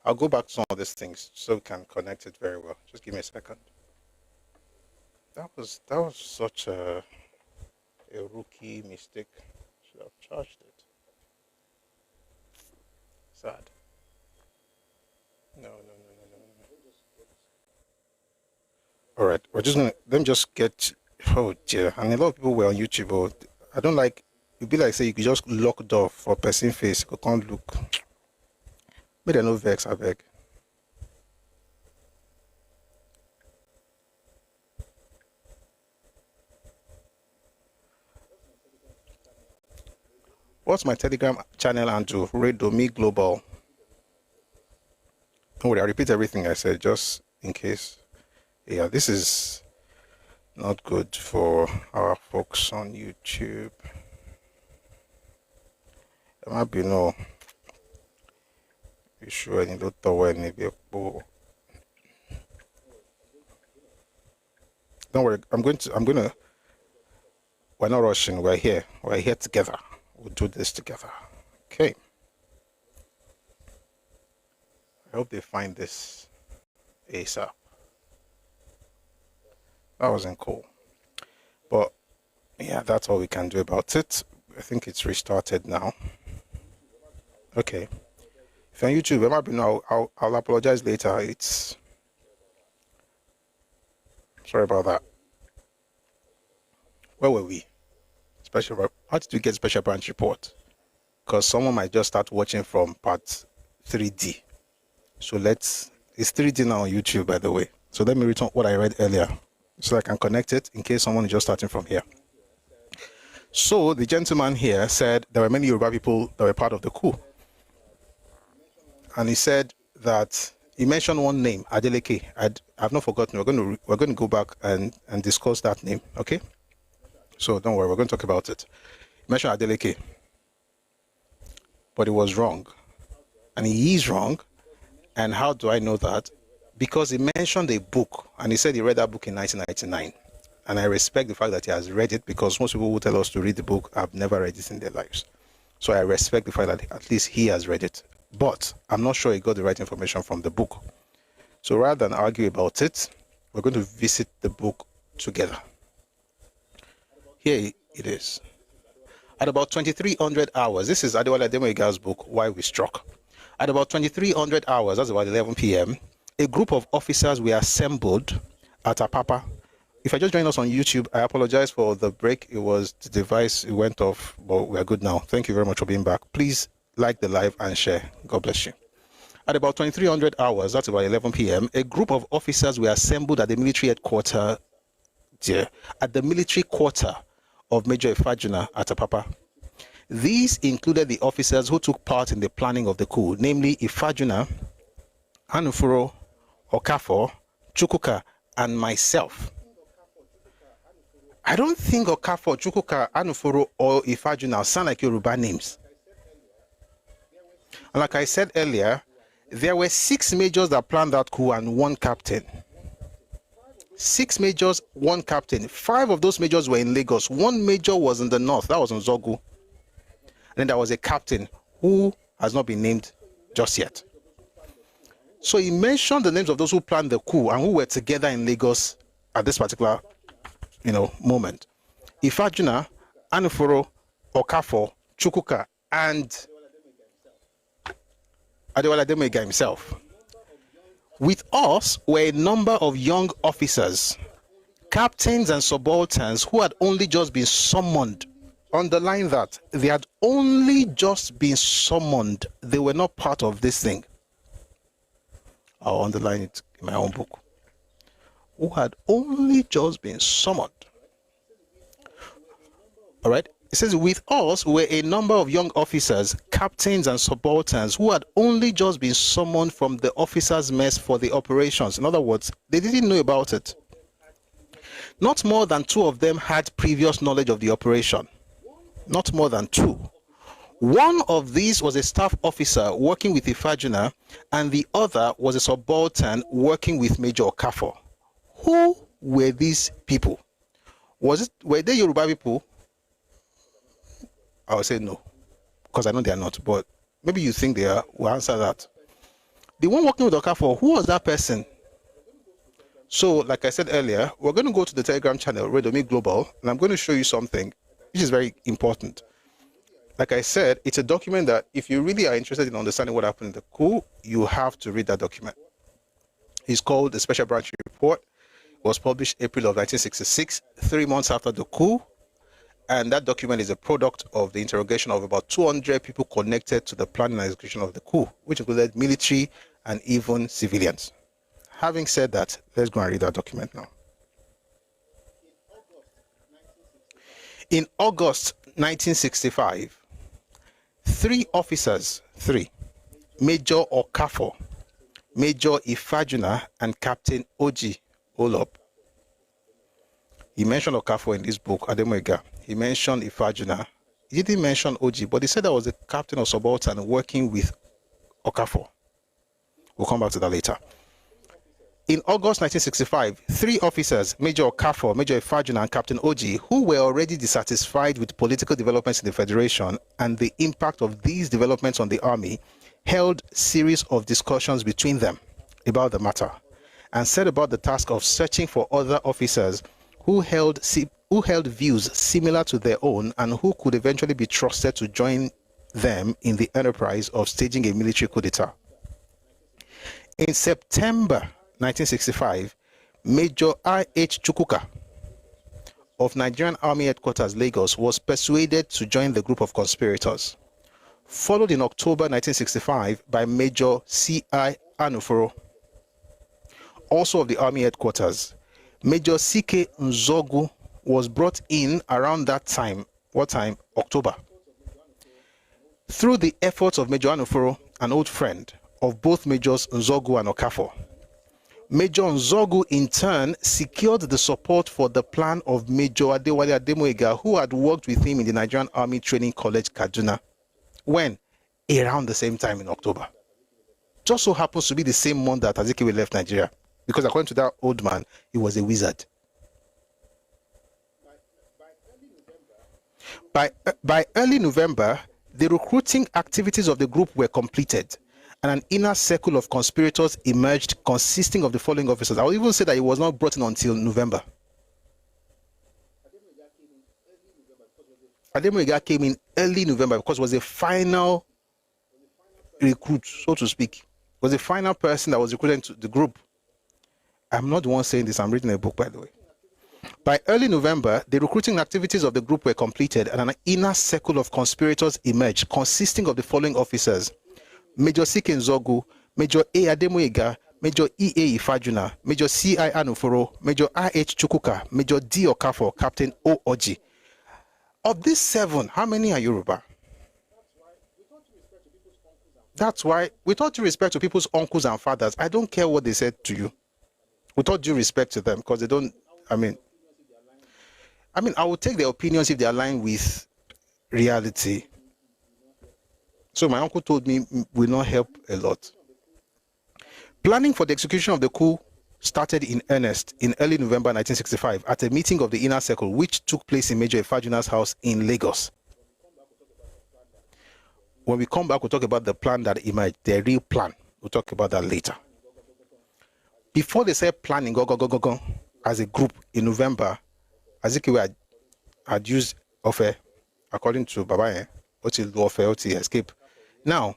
I'll go back to some of these things so we can connect it very well. Just give me a second. That was such a rookie mistake. Should have charged it. Sad. No. All right, we're just gonna let me just get. Oh dear, and a lot of people were on YouTube. Oh, I don't like. It'd be like say you could just lock door for person face. You can't look. But no vex, I beg. What's my Telegram channel handle? Redomi Global. Don't worry, I repeat everything I said just in case. Yeah, this is not good for our folks on YouTube. There might be no issue any tower maybe. Don't worry, I'm gonna we're not rushing, we're here together. We'll do this together. Okay. I hope they find this ASAP. That wasn't cool. But yeah, that's all we can do about it. I think it's restarted now. Okay. If you're on YouTube, it might be no. I'll apologize later. It's sorry about that. Where were we? How did we get special branch report? Because someone might just start watching from part 3D. So it's 3D now on YouTube, by the way. So let me return what I read earlier so I can connect it in case someone is just starting from here. So the gentleman here said there were many Yoruba people that were part of the coup. And he said that he mentioned one name, Adeleke. I've not forgotten. We're going to go back and discuss that name, okay? So don't worry, we're going to talk about it. He mentioned Adeleke, but it was wrong. And he is wrong. And how do I know that? Because he mentioned a book, and he said he read that book in 1999. And I respect the fact that he has read it, because most people who tell us to read the book have never read it in their lives. So I respect the fact that at least he has read it. But I'm not sure he got the right information from the book. So rather than argue about it, we're going to visit the book together. Here it is. At about 2300 hours, this is Adewale Ademoyiga's book, Why We Struck. At about 2300 hours, that's about 11 p.m., a group of officers were assembled at Apapa. If I just joined us on YouTube, I apologize for the break. It was the device, it went off, but we're good now. Thank you very much for being back. Please like the live and share. God bless you. At about 2300 hours, that's about 11 p.m., a group of officers were assembled at the military headquarters, at the military quarter of Major Ifajuna at Apapa. These included the officers who took part in the planning of the coup, namely Ifajuna, Anufuro, Okafor, Chukwuka, and myself. I don't think Okafor, Chukwuka, Anufuro, or Ifajuna sound like Yoruba names. And like I said earlier, there were 6 majors that planned that coup and 1 captain. 6 majors, 1 captain. 5 of those majors were in Lagos. 1 major was in the north. That was in Zogu. And then there was a captain who has not been named just yet. So he mentioned the names of those who planned the coup and who were together in Lagos at this particular, moment. Ifajuna, Anufuro, Okafor, Chukwuka, and Adewale Ademoyiga himself. With us were a number of young officers, captains and subalterns who had only just been summoned. Underline that. They had only just been summoned. They were not part of this thing. I'll underline it in my own book. Who had only just been summoned. All right. It says, with us were a number of young officers, captains and subalterns who had only just been summoned from the officers' mess for the operations. In other words, they didn't know about it. Not more than 2 of them had previous knowledge of the operation. Not more than 2. One of these was a staff officer working with Ifajuna, and the other was a subaltern working with Major Okafor. Who were these people? Were they Yoruba people? I would say no, because I know they are not, but maybe you think they are. We'll answer that. The one working with Okafor, who was that person? So, like I said earlier, we're going to go to the Telegram channel, Redomi Global, and I'm going to show you something which is very important. Like I said, it's a document that if you really are interested in understanding what happened in the coup, you have to read that document. It's called the Special Branch Report. It was published April of 1966, 3 months after the coup. And that document is a product of the interrogation of about 200 people connected to the planning and execution of the coup, which included military and even civilians. Having said that, let's go and read that document now. In August 1965, three officers, Major Okafor, Major Ifajuna, and Captain Oji Olop. He mentioned Okafor in this book, Ademoiga. He mentioned Ifajuna. He didn't mention Oji, but he said that was the captain of subaltern working with Okafor. We'll come back to that later. In August 1965, three officers, Major Okafor, Major Ifajuna, and Captain Oji, who were already dissatisfied with political developments in the Federation and the impact of these developments on the army, held series of discussions between them about the matter and set about the task of searching for other officers who held views similar to their own and who could eventually be trusted to join them in the enterprise of staging a military coup d'etat. In September 1965, Major I.H. Chukwuka of Nigerian Army Headquarters, Lagos, was persuaded to join the group of conspirators, followed in October 1965 by Major C.I. Anuforo, also of the Army Headquarters. Major C.K. Nzogu was brought in around that time. What time? October. Through the efforts of Major Anuforo, an old friend of both Majors Nzogu and Okafor. Major Nzogu, in turn, secured the support for the plan of Major Adewale Ademoiga, who had worked with him in the Nigerian Army Training College, Kaduna. When? Around the same time in October. Just so happens to be the same month that Azikiwe left Nigeria. Because according to that old man, he was a wizard. By early November, the recruiting activities of the group were completed, and an inner circle of conspirators emerged consisting of the following officers. I will even say that it was not brought in until November. Ademoiga came in early November because it was a final recruit, so to speak. It was the final person that was recruited into the group. I'm not the one saying this, I'm reading a book, by the way. By early November, the recruiting activities of the group were completed and an inner circle of conspirators emerged, consisting of the following officers: Major C.K. Nzogu, Major A. Ademoiga, Major E.A. Ifajuna, Major C.I. Anuforo, Major I.H. Chukwuka, Major D. Okafor, Captain O. Oji. Of these 7, how many are Yoruba? That's why, with all due respect to people's uncles and fathers, I don't care what they said to you. With all due respect to them, because they don't, I mean, I will take their opinions if they align with reality. So my uncle told me will not help a lot. Planning for the execution of the coup started in earnest in early November 1965 at a meeting of the Inner Circle, which took place in Major Ifajuna's house in Lagos. When we come back, we'll talk about the plan that emerged, the real plan. We'll talk about that later. Before they said planning go as a group in November, Azikiwe had used Ofe, according to Babaye, Oti Ofe, Oti escape. Now,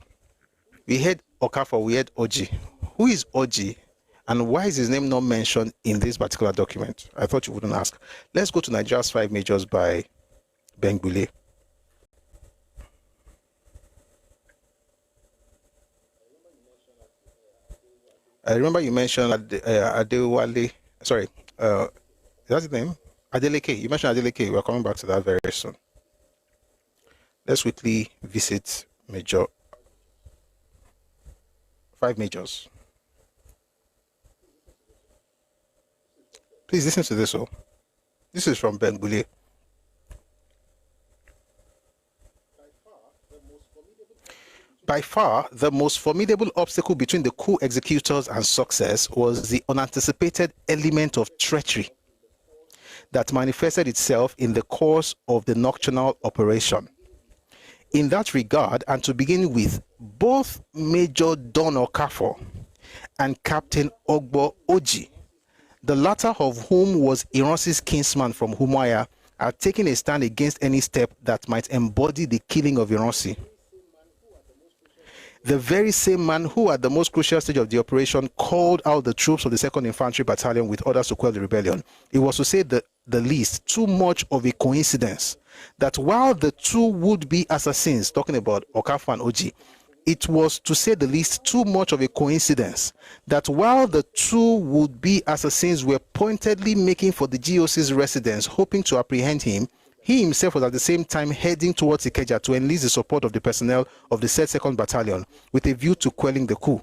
we heard Okafor, we heard Oji. Who is Oji, and why is his name not mentioned in this particular document? I thought you wouldn't ask. Let's go to Nigeria's 5 Majors by Bengbule. I remember you mentioned Adewale. Sorry, is that his name? Adeleke. You mentioned Adeleke. We're coming back to that very soon. Let's quickly visit 5 Majors. Please listen to this. This is from Bengbule. By far, the most formidable obstacle between the coup executors and success was the unanticipated element of treachery that manifested itself in the course of the nocturnal operation. In that regard, and to begin with, both Major Don Okafor and Captain Ogbo Oji, the latter of whom was Ironsi's kinsman from Umuahia, are taking a stand against any step that might embody the killing of Ironsi. The very same man who, at the most crucial stage of the operation, called out the troops of the 2nd Infantry Battalion with orders to quell the rebellion. It was, to say the least, too much of a coincidence that while the two would-be assassins, talking about Okafor and Oji, it was, to say the least, too much of a coincidence that while the two would-be assassins were pointedly making for the GOC's residence, hoping to apprehend him, he himself was at the same time heading towards Ikeja to enlist the support of the personnel of the said 2nd Battalion with a view to quelling the coup.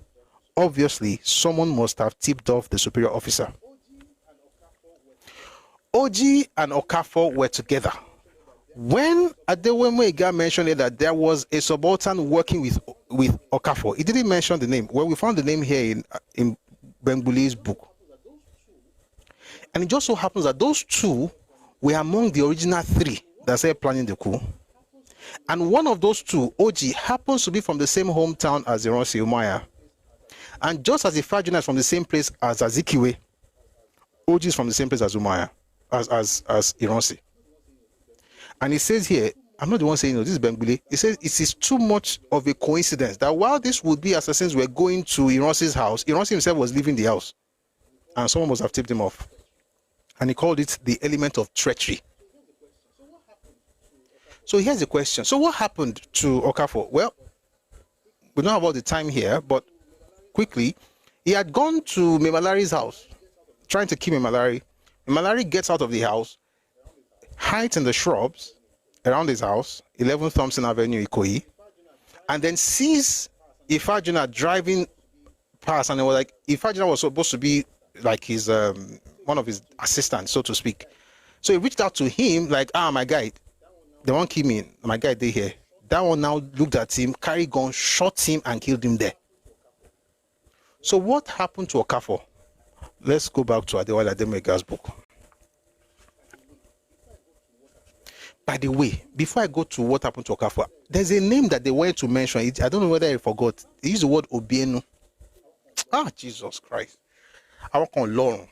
Obviously, someone must have tipped off the superior officer. Oji and Okafor were together. When Adewemo mentioned that there was a subaltern working with Okafor, he didn't mention the name. Well, we found the name here in Bengbuli's book. And it just so happens that those two were among the original 3 that started planning the coup. And one of those two, Oji, happens to be from the same hometown as Ironsi Umuahia. And just as Ifajuna is from the same place as Azikiwe, Oji is from the same place as Umuahia, as Ironsi. And he says here, I'm not the one saying, no, this is Benguli. He says it is too much of a coincidence that while these would-be assassins were going to Ironsi's house, Ironsi himself was leaving the house. And someone must have tipped him off. And he called it the element of treachery. So here's the question. So what happened to Okafor? Well, we don't have all the time here, but quickly, he had gone to Memalari's house, trying to kill Memalari. Memalari gets out of the house, hides in the shrubs around his house, 11 Thompson Avenue, Ikoyi, and then sees Ifajuna driving past, and it was like Ifajuna was supposed to be like his one of his assistants, so to speak. So he reached out to him like, my guy, they won't kill me, my guy, they here. That one now looked at him, carried gun, shot him, and killed him there. So what happened to Okafor? Let's go back to Adewale Ademoyega's book. By the way, before I go to what happened to Okafor, there's a name that they wanted to mention. I don't know whether I forgot. They used the word Obienu. Jesus Christ. I work on Lauren.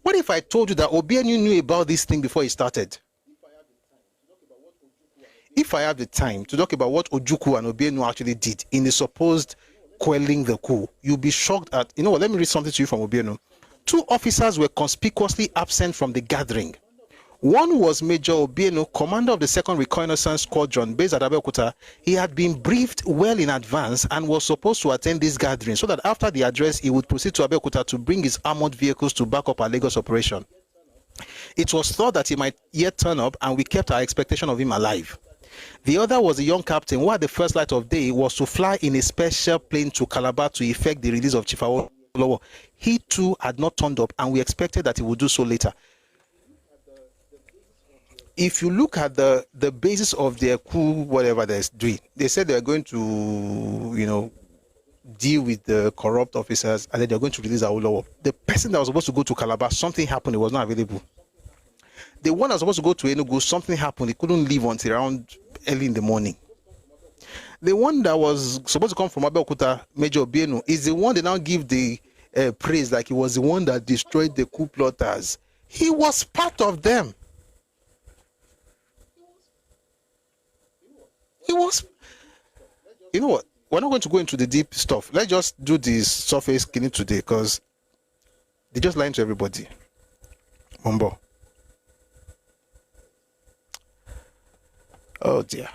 What if I told you that Obienu knew about this thing before he started? If I have the time to talk about what Ojukwu and Obienu actually did in the supposed quelling the coup, you'll be shocked at, you know what, let me read something to you from Obienu. 2 officers were conspicuously absent from the gathering. One was Major Obienu, commander of the 2nd Reconnaissance Squadron based at Abeokuta. He had been briefed well in advance and was supposed to attend this gathering so that after the address, he would proceed to Abeokuta to bring his armored vehicles to back up our Lagos operation. It was thought that he might yet turn up, and we kept our expectation of him alive. The other was a young captain who, at the first light of day, was to fly in a special plane to Calabar to effect the release of Chief Awolowo. He too had not turned up, and we expected that he would do so later. If you look at the basis of their coup, whatever they're doing, they said they're going to, deal with the corrupt officers, and then they're going to release Awolowo. The person that was supposed to go to Calabar, something happened, it was not available. The one that was supposed to go to Enugu, something happened, he couldn't leave until around early in the morning. The one that was supposed to come from Abeokuta, Major Obienu, is the one they now give the praise like he was the one that destroyed the coup plotters. He was part of them. He was, you know what? We're not going to go into the deep stuff. Let's just do this surface killing today because they just lying to everybody. Mumbo. Oh dear.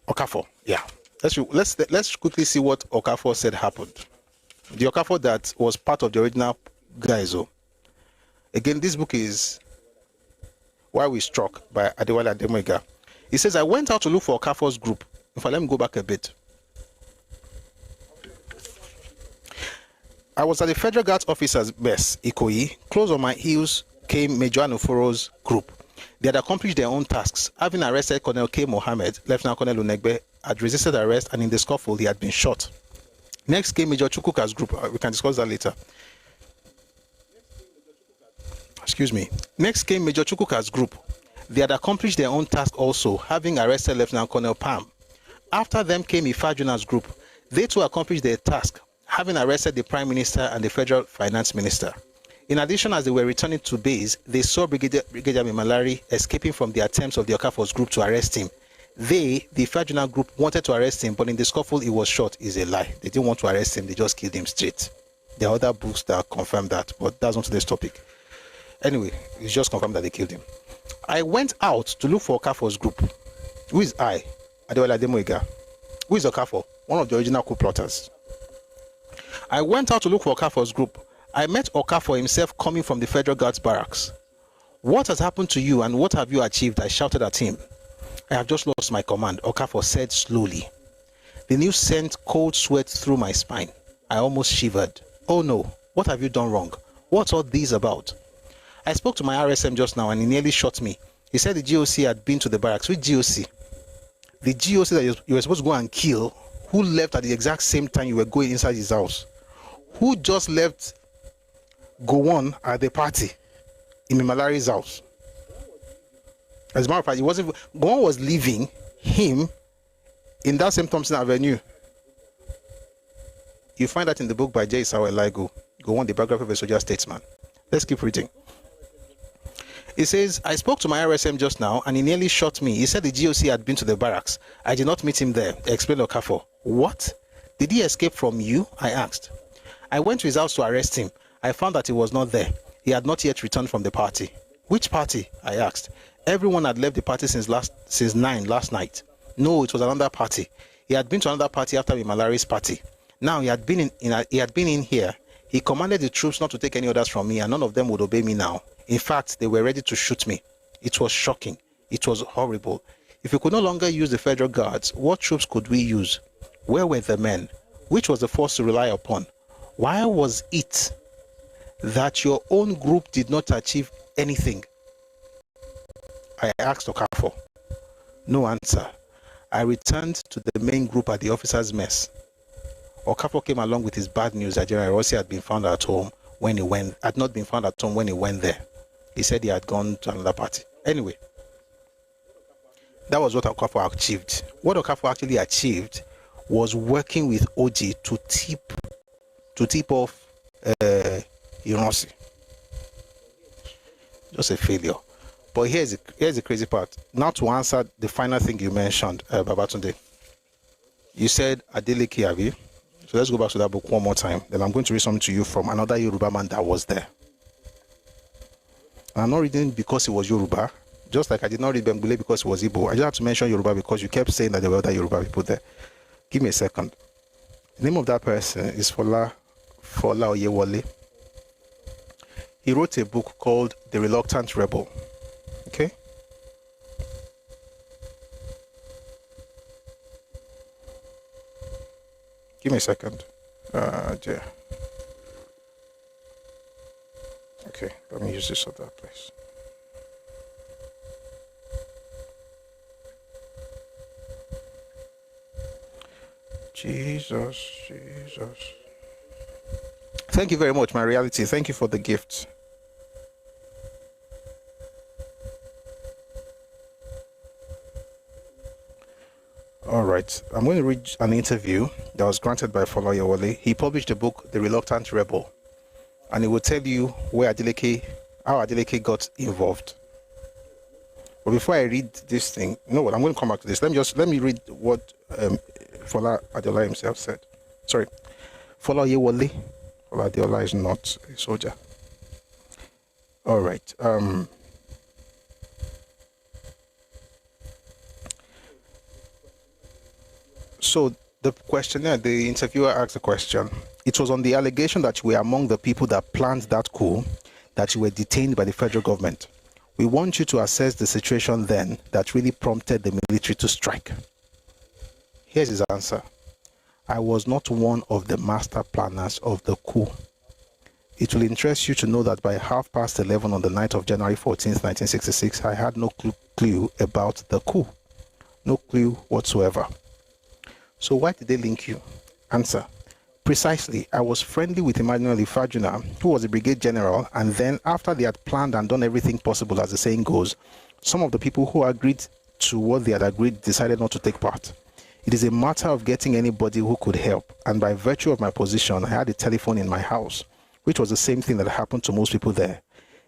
Okafor. Yeah. Let's quickly see what Okafor said happened. The Okafor that was part of the original guys. Again, this book is Why We Struck by Adewale Ademoyega. He says, I went out to look for Okafor's group. In fact, let me go back a bit. I was at the Federal Guards officers' mess, Ikoyi. Close on my heels came Major Anuforo's group. They had accomplished their own tasks. Having arrested Colonel K. Mohammed, Lieutenant Colonel Unegbe had resisted arrest, and in the scuffle, he had been shot. Next came Major Chukwuka's group. We can discuss that later. Excuse me. Next came Major Chukwuka's group. They had accomplished their own task also, having arrested Lieutenant Colonel Pam. After them came Ifajuna's group. They too accomplished their task, having arrested the Prime Minister and the Federal Finance Minister. In addition, as they were returning to base, they saw Brigadier Mimalari escaping from the attempts of the Okafor's group to arrest him. They, the Fajuna group, wanted to arrest him, but in the scuffle, he was shot. Is a lie. They didn't want to arrest him. They just killed him straight. There are other books that confirm that, but that's not today's topic. Anyway, it's just confirmed that they killed him. I went out to look for Okafor's group. Who is I? Adewale Ademoyiga. Who is Okafor? One of the original coup plotters. I went out to look for Okafor's group. I met Okafor himself coming from the Federal Guards barracks. What has happened to you and what have you achieved? I shouted at him. I have just lost my command, Okafor said slowly. The news sent cold sweat through my spine. I almost shivered. Oh no, what have you done wrong? What's all this about? I spoke to my RSM just now and he nearly shot me. He said the GOC had been to the barracks. Which GOC? The GOC that you were supposed to go and kill, who left at the exact same time you were going inside his house? Who just left Gowon at the party in Mimalari's house? As a matter of fact, Gowon was leaving him in that same Thompson Avenue. You find that in the book by J. Sawa Eligo, Gowon, the biography of a soldier statesman. Let's keep reading. It says, I spoke to my RSM just now and he nearly shot me. He said the GOC had been to the barracks. I did not meet him there, explained Okafor. What? Did he escape from you? I asked. I went to his house to arrest him. I found that he was not there. He had not yet returned from the party. Which party? I asked. Everyone had left the party since 9 last night. No, it was another party. He had been to another party after Mimalari's party. Now he had been in here. He commanded the troops not to take any orders from me, and none of them would obey me now. In fact, they were ready to shoot me. It was shocking. It was horrible. If we could no longer use the Federal Guards, what troops could we use? Where were the men? Which was the force to rely upon? Why was it that your own group did not achieve anything? I asked Okafor. No answer. I returned to the main group at the officers' mess. Okafor came along with his bad news that General Rossi had not been found at home when he went there. He said he had gone to another party. Anyway, that was what Okafor achieved. What Okafor actually achieved was working with OG to tip off Rossi. Just a failure. But here's the crazy part. Now to answer the final thing you mentioned, Babatunde. You said Adeleke Abi. So let's go back to that book one more time. Then I'm going to read something to you from another Yoruba man that was there. And I'm not reading because he was Yoruba. Just like I did not read Bengule because he was Igbo. I just have to mention Yoruba because you kept saying that there were other Yoruba people there. Give me a second. The name of that person is Fola Oyewole. He wrote a book called The Reluctant Rebel. Okay? Give me a second. Dear. Okay, let me use this other place. Jesus. Thank you very much, my reality. Thank you for the gift. All right, I'm going to read an interview that was granted by Fola Oyewole. He published the book, The Reluctant Rebel, and it will tell you how Adeleke got involved. But before I read this thing, you know what? I'm going to come back to this. Let me read what Fola Adeola himself said. Sorry, Fola Oyewole. Fola Adeola is not a soldier. All right. So the interviewer asked a question. It was on the allegation that you were among the people that planned that coup that you were detained by the federal government. We want you to assess the situation then that really prompted the military to strike. Here's his answer. I was not one of the master planners of the coup. It will interest you to know that by 11:30 on the night of January 14th, 1966, I had no clue about the coup. No clue whatsoever. So why did they link you? Answer. Precisely, I was friendly with Emmanuel Ifajuna, who was a brigade general, and then after they had planned and done everything possible, as the saying goes, Some of the people who agreed to what they had agreed decided not to take part. It is a matter of getting anybody who could help, and by virtue of my position, I had a telephone in my house, which was the same thing that happened to most people there.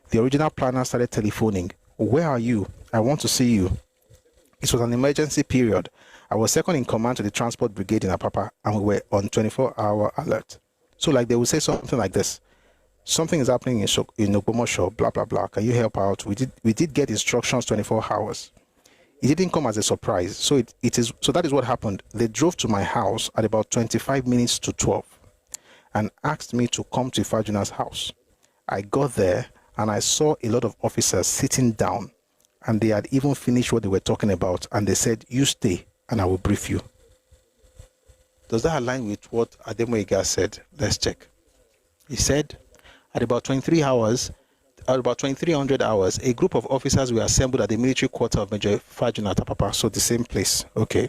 The original planner started telephoning. Where are you? I want to see you. It was an emergency period. I was second in command to the transport brigade in Apapa, and we were on 24-hour alert. So like they would say something like this: something is happening in Ogbomoso, blah, blah, blah. Can you help out? We did get instructions 24 hours. It didn't come as a surprise. So so that is what happened. They drove to my house at about 25 minutes to 12 and asked me to come to Ifajuna's house. I got there and I saw a lot of officers sitting down, and they had even finished what they were talking about, and they said, you stay and I will brief you. Does that align with what Ademoyega said? Let's check. He said, at about 2300 hours, a group of officers were assembled at the military quarter of Major Fajuna at Apapa, so the same place. Okay.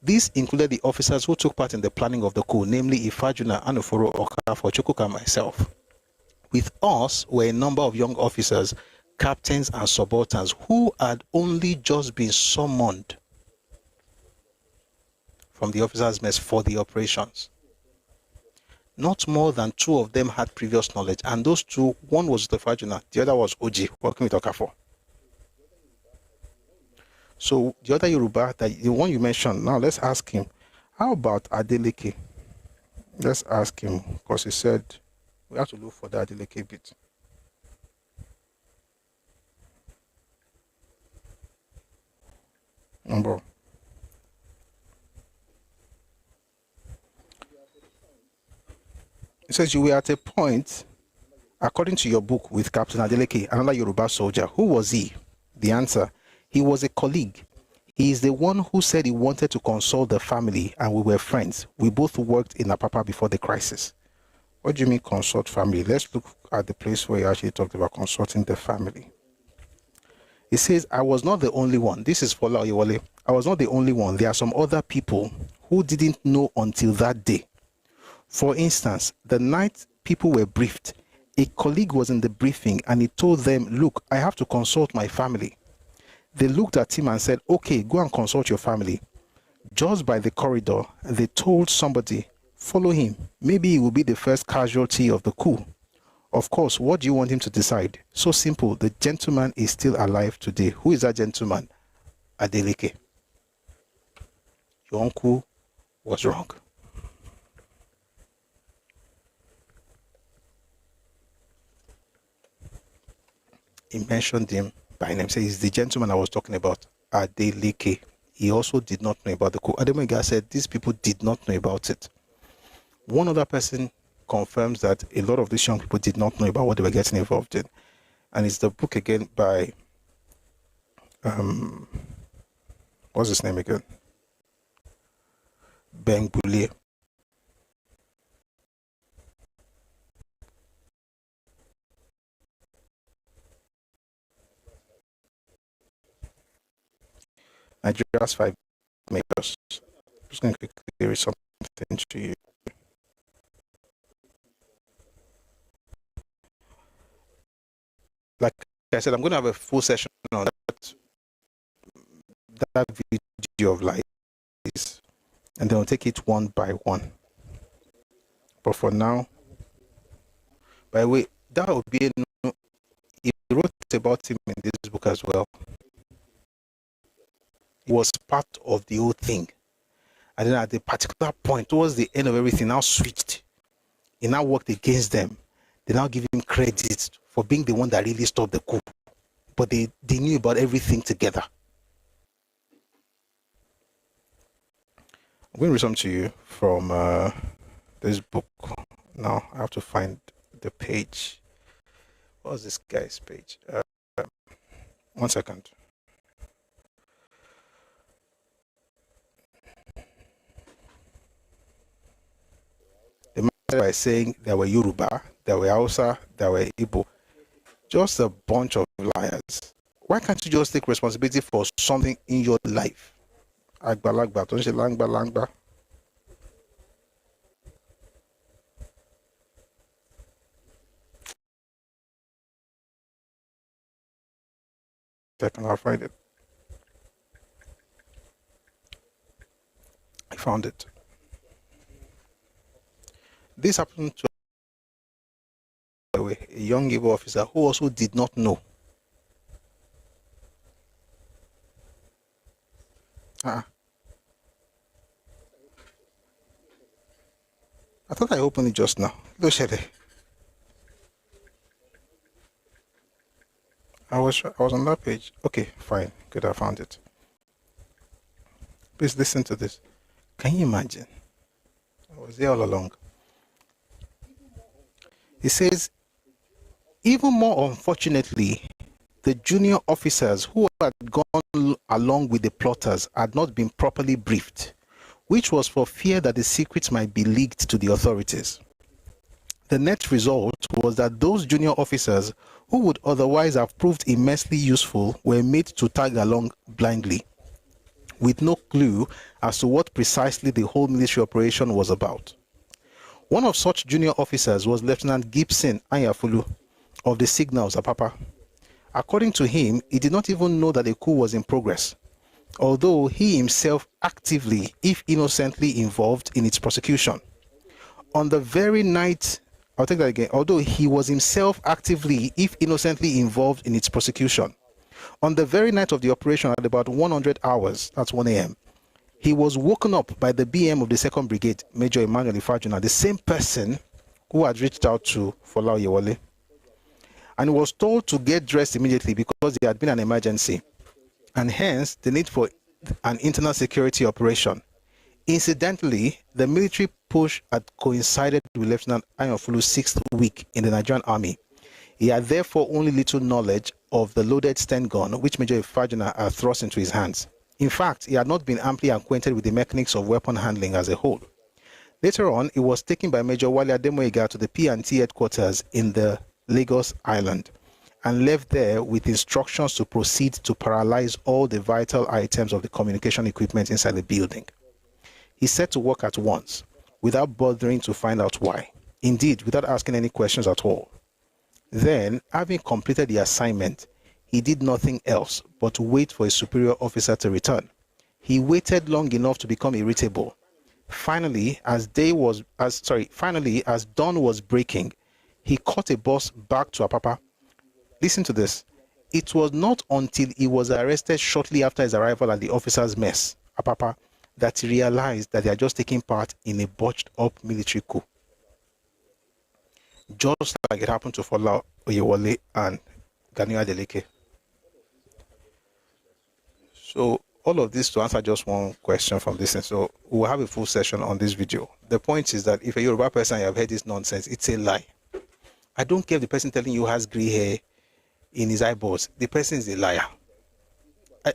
These included the officers who took part in the planning of the coup, namely Ifajuna, Anuforo, Okafor, Chukwuka, and myself. With us were a number of young officers, captains, and subalterns who had only just been summoned from the officers' mess for the operations. Not more than 2 of them had previous knowledge, and those 2, one was the Fajuna, the other was Oji, working with Okafor. So the other Yoruba, the one you mentioned, now let's ask him, how about Adeleke? Let's ask him, because he said we have to look for the Adeleke bit. Number. It says you were at a point, according to your book, with Captain Adeleke, another Yoruba soldier. Who was he? The answer, he was a colleague. He is the one who said he wanted to consult the family, and we were friends. We both worked in Apapa before the crisis. What do you mean consult family? Let's look at the place where he actually talked about consulting the family. He says, I was not the only one. This is Fola Oyewole. I was not the only one. There are some other people who didn't know until that day. For instance, the night people were briefed, a colleague was in the briefing and he told them, look, I have to consult my family. They looked at him and said, okay, go and consult your family. Just by the corridor, they told somebody, follow him. Maybe he will be the first casualty of the coup. Of course, what do you want him to decide? So simple, the gentleman is still alive today. Who is that gentleman? Adeleke. Your uncle was wrong. He mentioned him by name. Says he's the gentleman I was talking about, Adeleke. He also did not know about the coup. Ademoyega said these people did not know about it. One other person confirms that a lot of these young people did not know about what they were getting involved in. And it's the book again by, what's his name again? Ben Boulier. Nigeria's 5 makers. I'm just going to quickly read something to you. Like I said, I'm going to have a full session on that video of lies, and then I'll take it one by one. But for now, by the way, that would be he wrote about him in this book as well. He was part of the whole thing. And then at the particular point, towards the end of everything, now switched. He now worked against them. They now give him credit for being the one that really stopped the coup. But they knew about everything together. I'm going to read something to you from this book. Now I have to find the page. What was this guy's page? 1 second. The man started by saying there were Yoruba, there were Hausa, there were Igbo. Just a bunch of liars. Why can't you just take responsibility for something in your life? Agbalagba, don't you langba. Second, I'll find it. I found it. This happened to a young Igbo officer who also did not know. I thought I opened it just now. I was on that page. Okay, fine. Good, I found it. Please listen to this. Can you imagine? I was there all along. He says, even more unfortunately, the junior officers who had gone along with the plotters had not been properly briefed, which was for fear that the secrets might be leaked to the authorities. The net result was that those junior officers who would otherwise have proved immensely useful were made to tag along blindly, with no clue as to what precisely the whole military operation was about. One of such junior officers was Lieutenant Gibson Ayafulu of the Signals Apapa. According to him, he did not even know that a coup was in progress, although he himself actively, if innocently, involved in its prosecution. On the very night, I'll take that again, although he was himself actively, if innocently, involved in its prosecution. On the very night of the operation at about 100 hours, that's 1 a.m., he was woken up by the BM of the 2nd Brigade, Major Emmanuel Ifajuna, the same person who had reached out to Fola Oyewole, and was told to get dressed immediately because there had been an emergency, and hence the need for an internal security operation. Incidentally, the military push had coincided with Lieutenant Ayafulu's 6th week in the Nigerian Army. He had therefore only little knowledge of the loaded Sten gun which Major Ifajuna had thrust into his hands. In fact, he had not been amply acquainted with the mechanics of weapon handling as a whole. Later on, he was taken by Major Wale Ademoyiga to the P&T headquarters in the Lagos Island and left there with instructions to proceed to paralyze all the vital items of the communication equipment inside the building. He set to work at once, without bothering to find out why. Indeed, without asking any questions at all. Then, having completed the assignment, he did nothing else but wait for a superior officer to return. He waited long enough to become irritable. Finally, as dawn was breaking, he caught a bus back to Apapa. Listen to this. It was not until he was arrested shortly after his arrival at the officers' mess, Apapa, that he realized that they had just taken part in a botched-up military coup. Just like it happened to Fola Oyewole and Ganiu Adeleke. So all of this to answer just one question from this, and so we'll have a full session on this video. The point is that if a Yoruba person, you have heard this nonsense, it's a lie. I don't care if the person telling you has gray hair in his eyeballs. The person is a liar.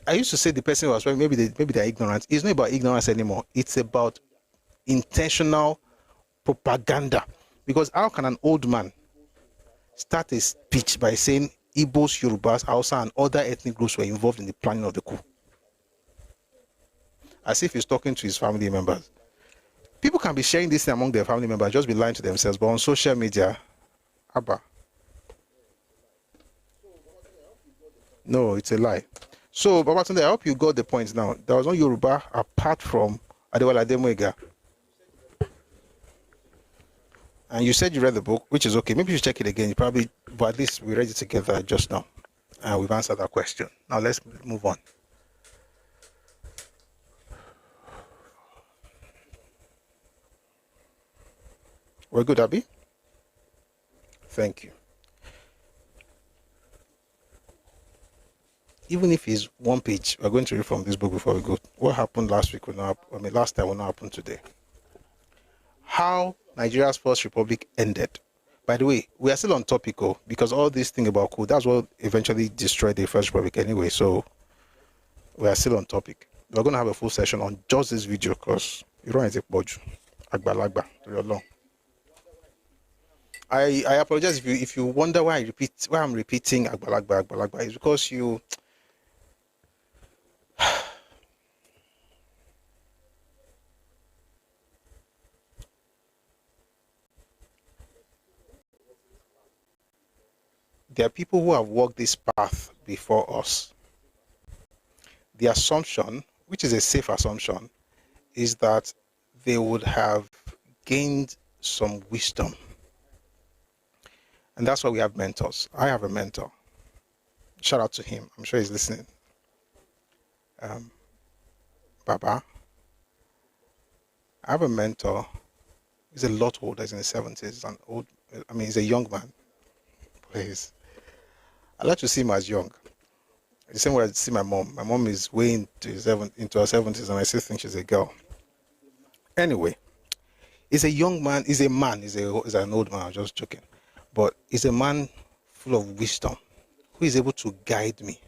I used to say the person was right. Maybe they're ignorant. It's not about ignorance anymore. It's about intentional propaganda. Because how can an old man start a speech by saying Igbos, Yorubas, Hausa, and other ethnic groups were involved in the planning of the coup? As if he's talking to his family members. People can be sharing this among their family members, just be lying to themselves. But on social media, Abba. No, it's a lie. So, Babatunde, I hope you got the point now. There was no Yoruba apart from Adewale Ademoyiga. And you said you read the book, which is okay. Maybe you should check it again. You probably, but at least we read it together just now. And we've answered that question. Now let's move on. We're good, Abby? Thank you. Even if it's one page, we're going to read from this book before we go. What happened last week will not, last time will not happen today. How Nigeria's first republic ended. By the way, we are still on topic, because all this thing about coup, that's what eventually destroyed the first republic anyway. So we are still on topic. We're going to have a full session on just this video because you don't have to budge. Agbalagba, very long. I apologize if you wonder why I'm repeating Agbalagba. It's because you. There are people who have walked this path before us. the assumption, which is a safe assumption, is that they would have gained some wisdom. And that's why we have mentors. I have a mentor. Shout out to him. I'm sure he's listening. Baba. I have a mentor. He's a lot older. He's in his 70s. He's a young man. Please. I like to see him as young. The same way I see my mom. My mom is way into her 70s, and I still think she's a girl. Anyway, he's a young man. He's a man. He's an old man. I'm just joking. But he's a man full of wisdom, who is able to guide me,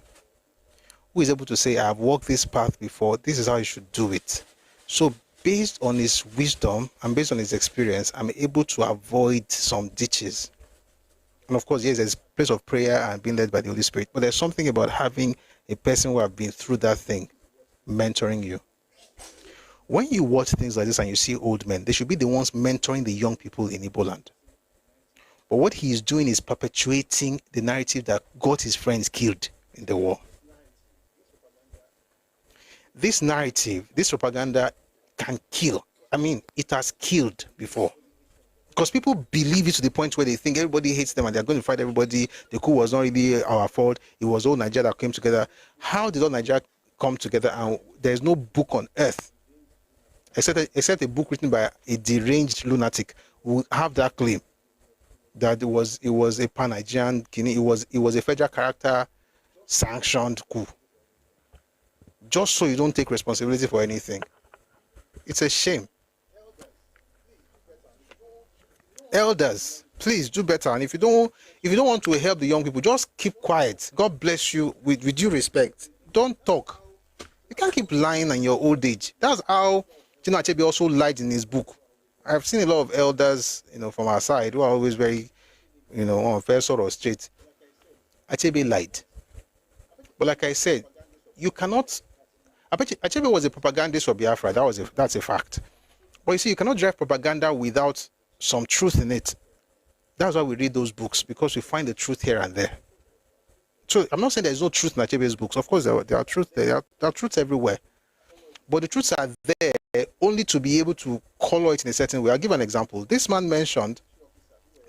who is able to say, I've walked this path before. This is how you should do it. So based on his wisdom and based on his experience, I'm able to avoid some ditches. And of course, yes, there's a place of prayer and being led by the Holy Spirit. But there's something about having a person who have been through that thing mentoring you. When you watch things like this and you see old men, they should be the ones mentoring the young people in Igbo land. But what he is doing is perpetuating the narrative that got his friends killed in the war. This narrative, this propaganda can kill. I mean, it has killed before. Because people believe it to the point where they think everybody hates them and they're going to fight everybody. The coup was not really our fault. It was all Nigeria that came together. How did all Nigeria come together? And there's no book on earth, except a book written by a deranged lunatic, who have that claim that it was a pan-Nigerian Guinea. It was a federal character sanctioned coup. Just so you don't take responsibility for anything. It's a shame. Elders, please do better. And if you don't want to help the young people, just keep quiet. God bless you with due respect. Don't talk. You can't keep lying in your old age. That's how Chinua Achebe also lied in his book. I've seen a lot of elders, from our side who are always very, on fair sort of straight. Achebe lied. But like I said, you cannot. Achebe was a propagandist for Biafra. That's a fact. But you see, you cannot drive propaganda without some truth in it. That's why we read those books, because we find the truth here and there. So I'm not saying there's no truth in Achebe's books. Of course, there are truth there. There are truths everywhere. But the truths are there only to be able to color it in a certain way. I'll give an example. This man mentioned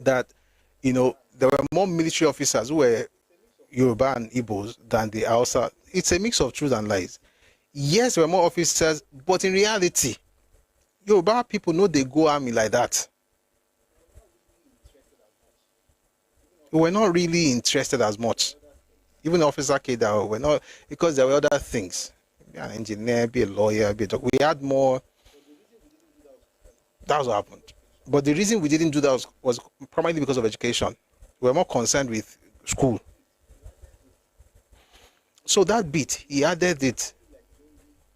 that, there were more military officers who were Yoruba and Igbos than the Hausa. It's a mix of truth and lies. Yes, there were more officers, but in reality, Yoruba people know they go army like that. We were not really interested as much. Even Officer Keda were not, because there were other things. Be an engineer, be a lawyer, be a doctor. We had more. That's what happened. But the reason we didn't do that was primarily because of education. We were more concerned with school. So that bit, he added it.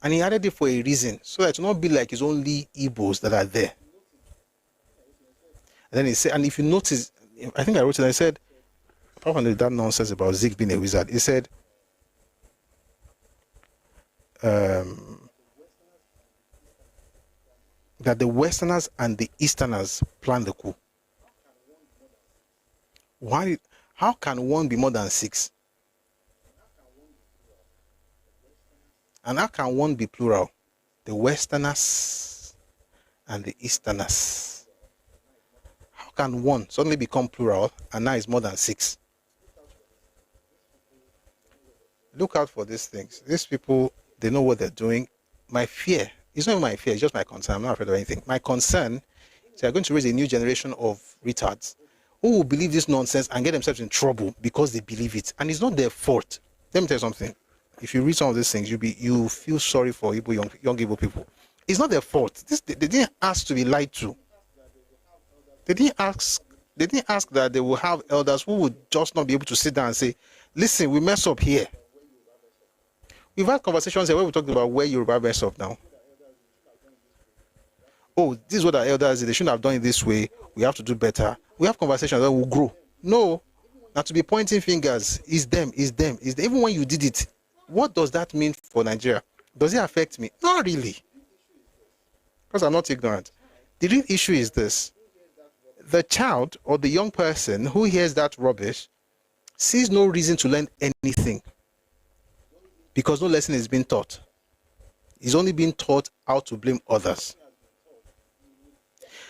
And he added it for a reason, so that it will not be like it's only Igbos that are there. And then he said, and if you notice, I think I wrote it, I said, apart from that nonsense about Zeke being a wizard, he said, that the Westerners and the Easterners planned the coup. Why? How can one be more than 6? And how can one be plural? The Westerners and the Easterners. How can one suddenly become plural and now it's more than 6? Look out for these things. These people, they know what they're doing. My fear, it's not my fear, it's just my concern. I'm not afraid of anything. My concern is they're going to raise a new generation of retards who will believe this nonsense and get themselves in trouble because they believe it. And it's not their fault. Let me tell you something. If you read some of these things, you feel sorry for young Igbo people. It's not their fault. They didn't ask to be lied to. They didn't ask that they will have elders who would just not be able to sit down and say, listen, we mess up here. We've had conversations here where we talked about where Yoruba mess up now. Oh, this is what our elders did. They shouldn't have done it this way. We have to do better. We have conversations that will grow. No, not to be pointing fingers. It's them. Even when you did it, what does that mean for Nigeria? Does it affect me? Not really. Because I'm not ignorant. The real issue is this. The child or the young person who hears that rubbish sees no reason to learn anything. because no lesson is being taught. He's only being taught how to blame others.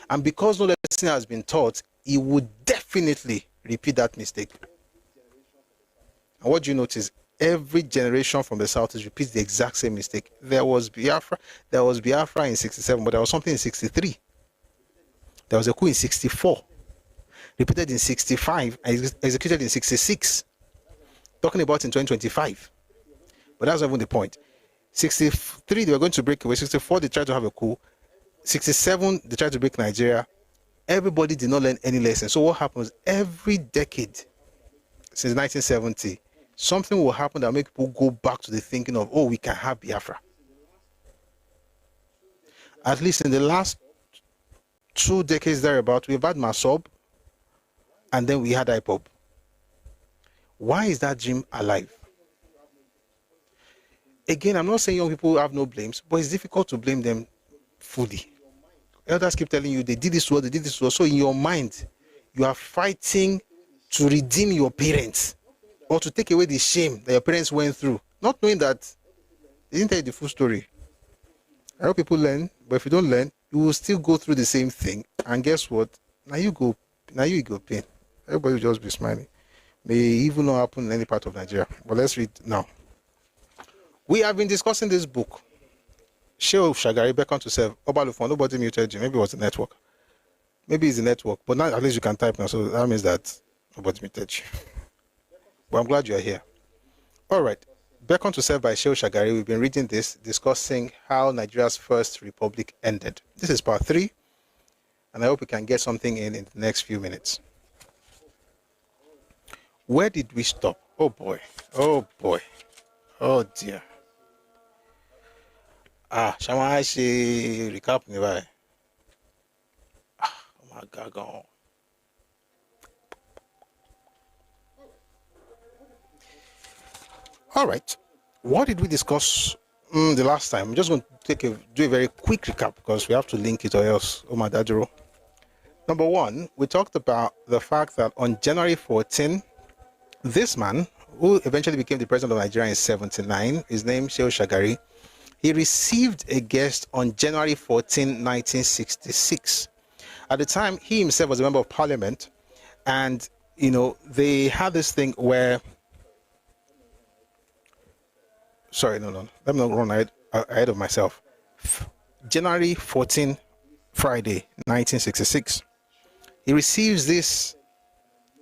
And because no lesson has been taught, he would definitely repeat that mistake. And what do you notice? Every generation from the South repeats the exact same mistake. There was Biafra in 67, but there was something in 63. There was a coup in 64, repeated in 65, and executed in 66. Talking about in 2025. But that's not even the point. 63, they were going to break away. 64, they tried to have a coup. 67, they tried to break Nigeria. Everybody did not learn any lesson. So what happens? Every decade since 1970, something will happen that will make people go back to the thinking of, oh, we can have Biafra. At least in the last 2 decades thereabout, we've had Masob, and then we had IPOB. Why is that dream alive? Again, I'm not saying young people have no blames, but it's difficult to blame them fully. Elders keep telling you they did this to us, they did this to us. So in your mind, you are fighting to redeem your parents or to take away the shame that your parents went through, not knowing that they didn't tell you the full story. I hope people learn, but if you don't learn, you will still go through the same thing. And guess what? Now you go pain. Everybody will just be smiling. May even not happen in any part of Nigeria. But let's read now. We have been discussing this book. Shehu Shagari beckoned to serve. Obalufon, nobody muted you. Maybe it was the network. Maybe it's the network. But now at least you can type now. So that means that nobody muted you. But I'm glad you're here. All right. Beckoned to serve by Shehu Shagari. We've been reading this, discussing how Nigeria's first republic ended. This is part 3. And I hope we can get something in the next few minutes. Where did we stop? Oh boy. Oh boy. Oh dear. Shall I say recap nearby? Oh my God, go on. All right. What did we discuss the last time? I'm just going to do a very quick recap because we have to link it or else. Oh my Dajiro. Number 1, we talked about the fact that on January 14, this man, who eventually became the president of Nigeria in 79, his name Shehu Shagari, he received a guest on January 14, 1966. At the time, he himself was a member of parliament, and, they had this thing where... Sorry, no. Let me not run ahead of myself. January 14, Friday, 1966. He receives this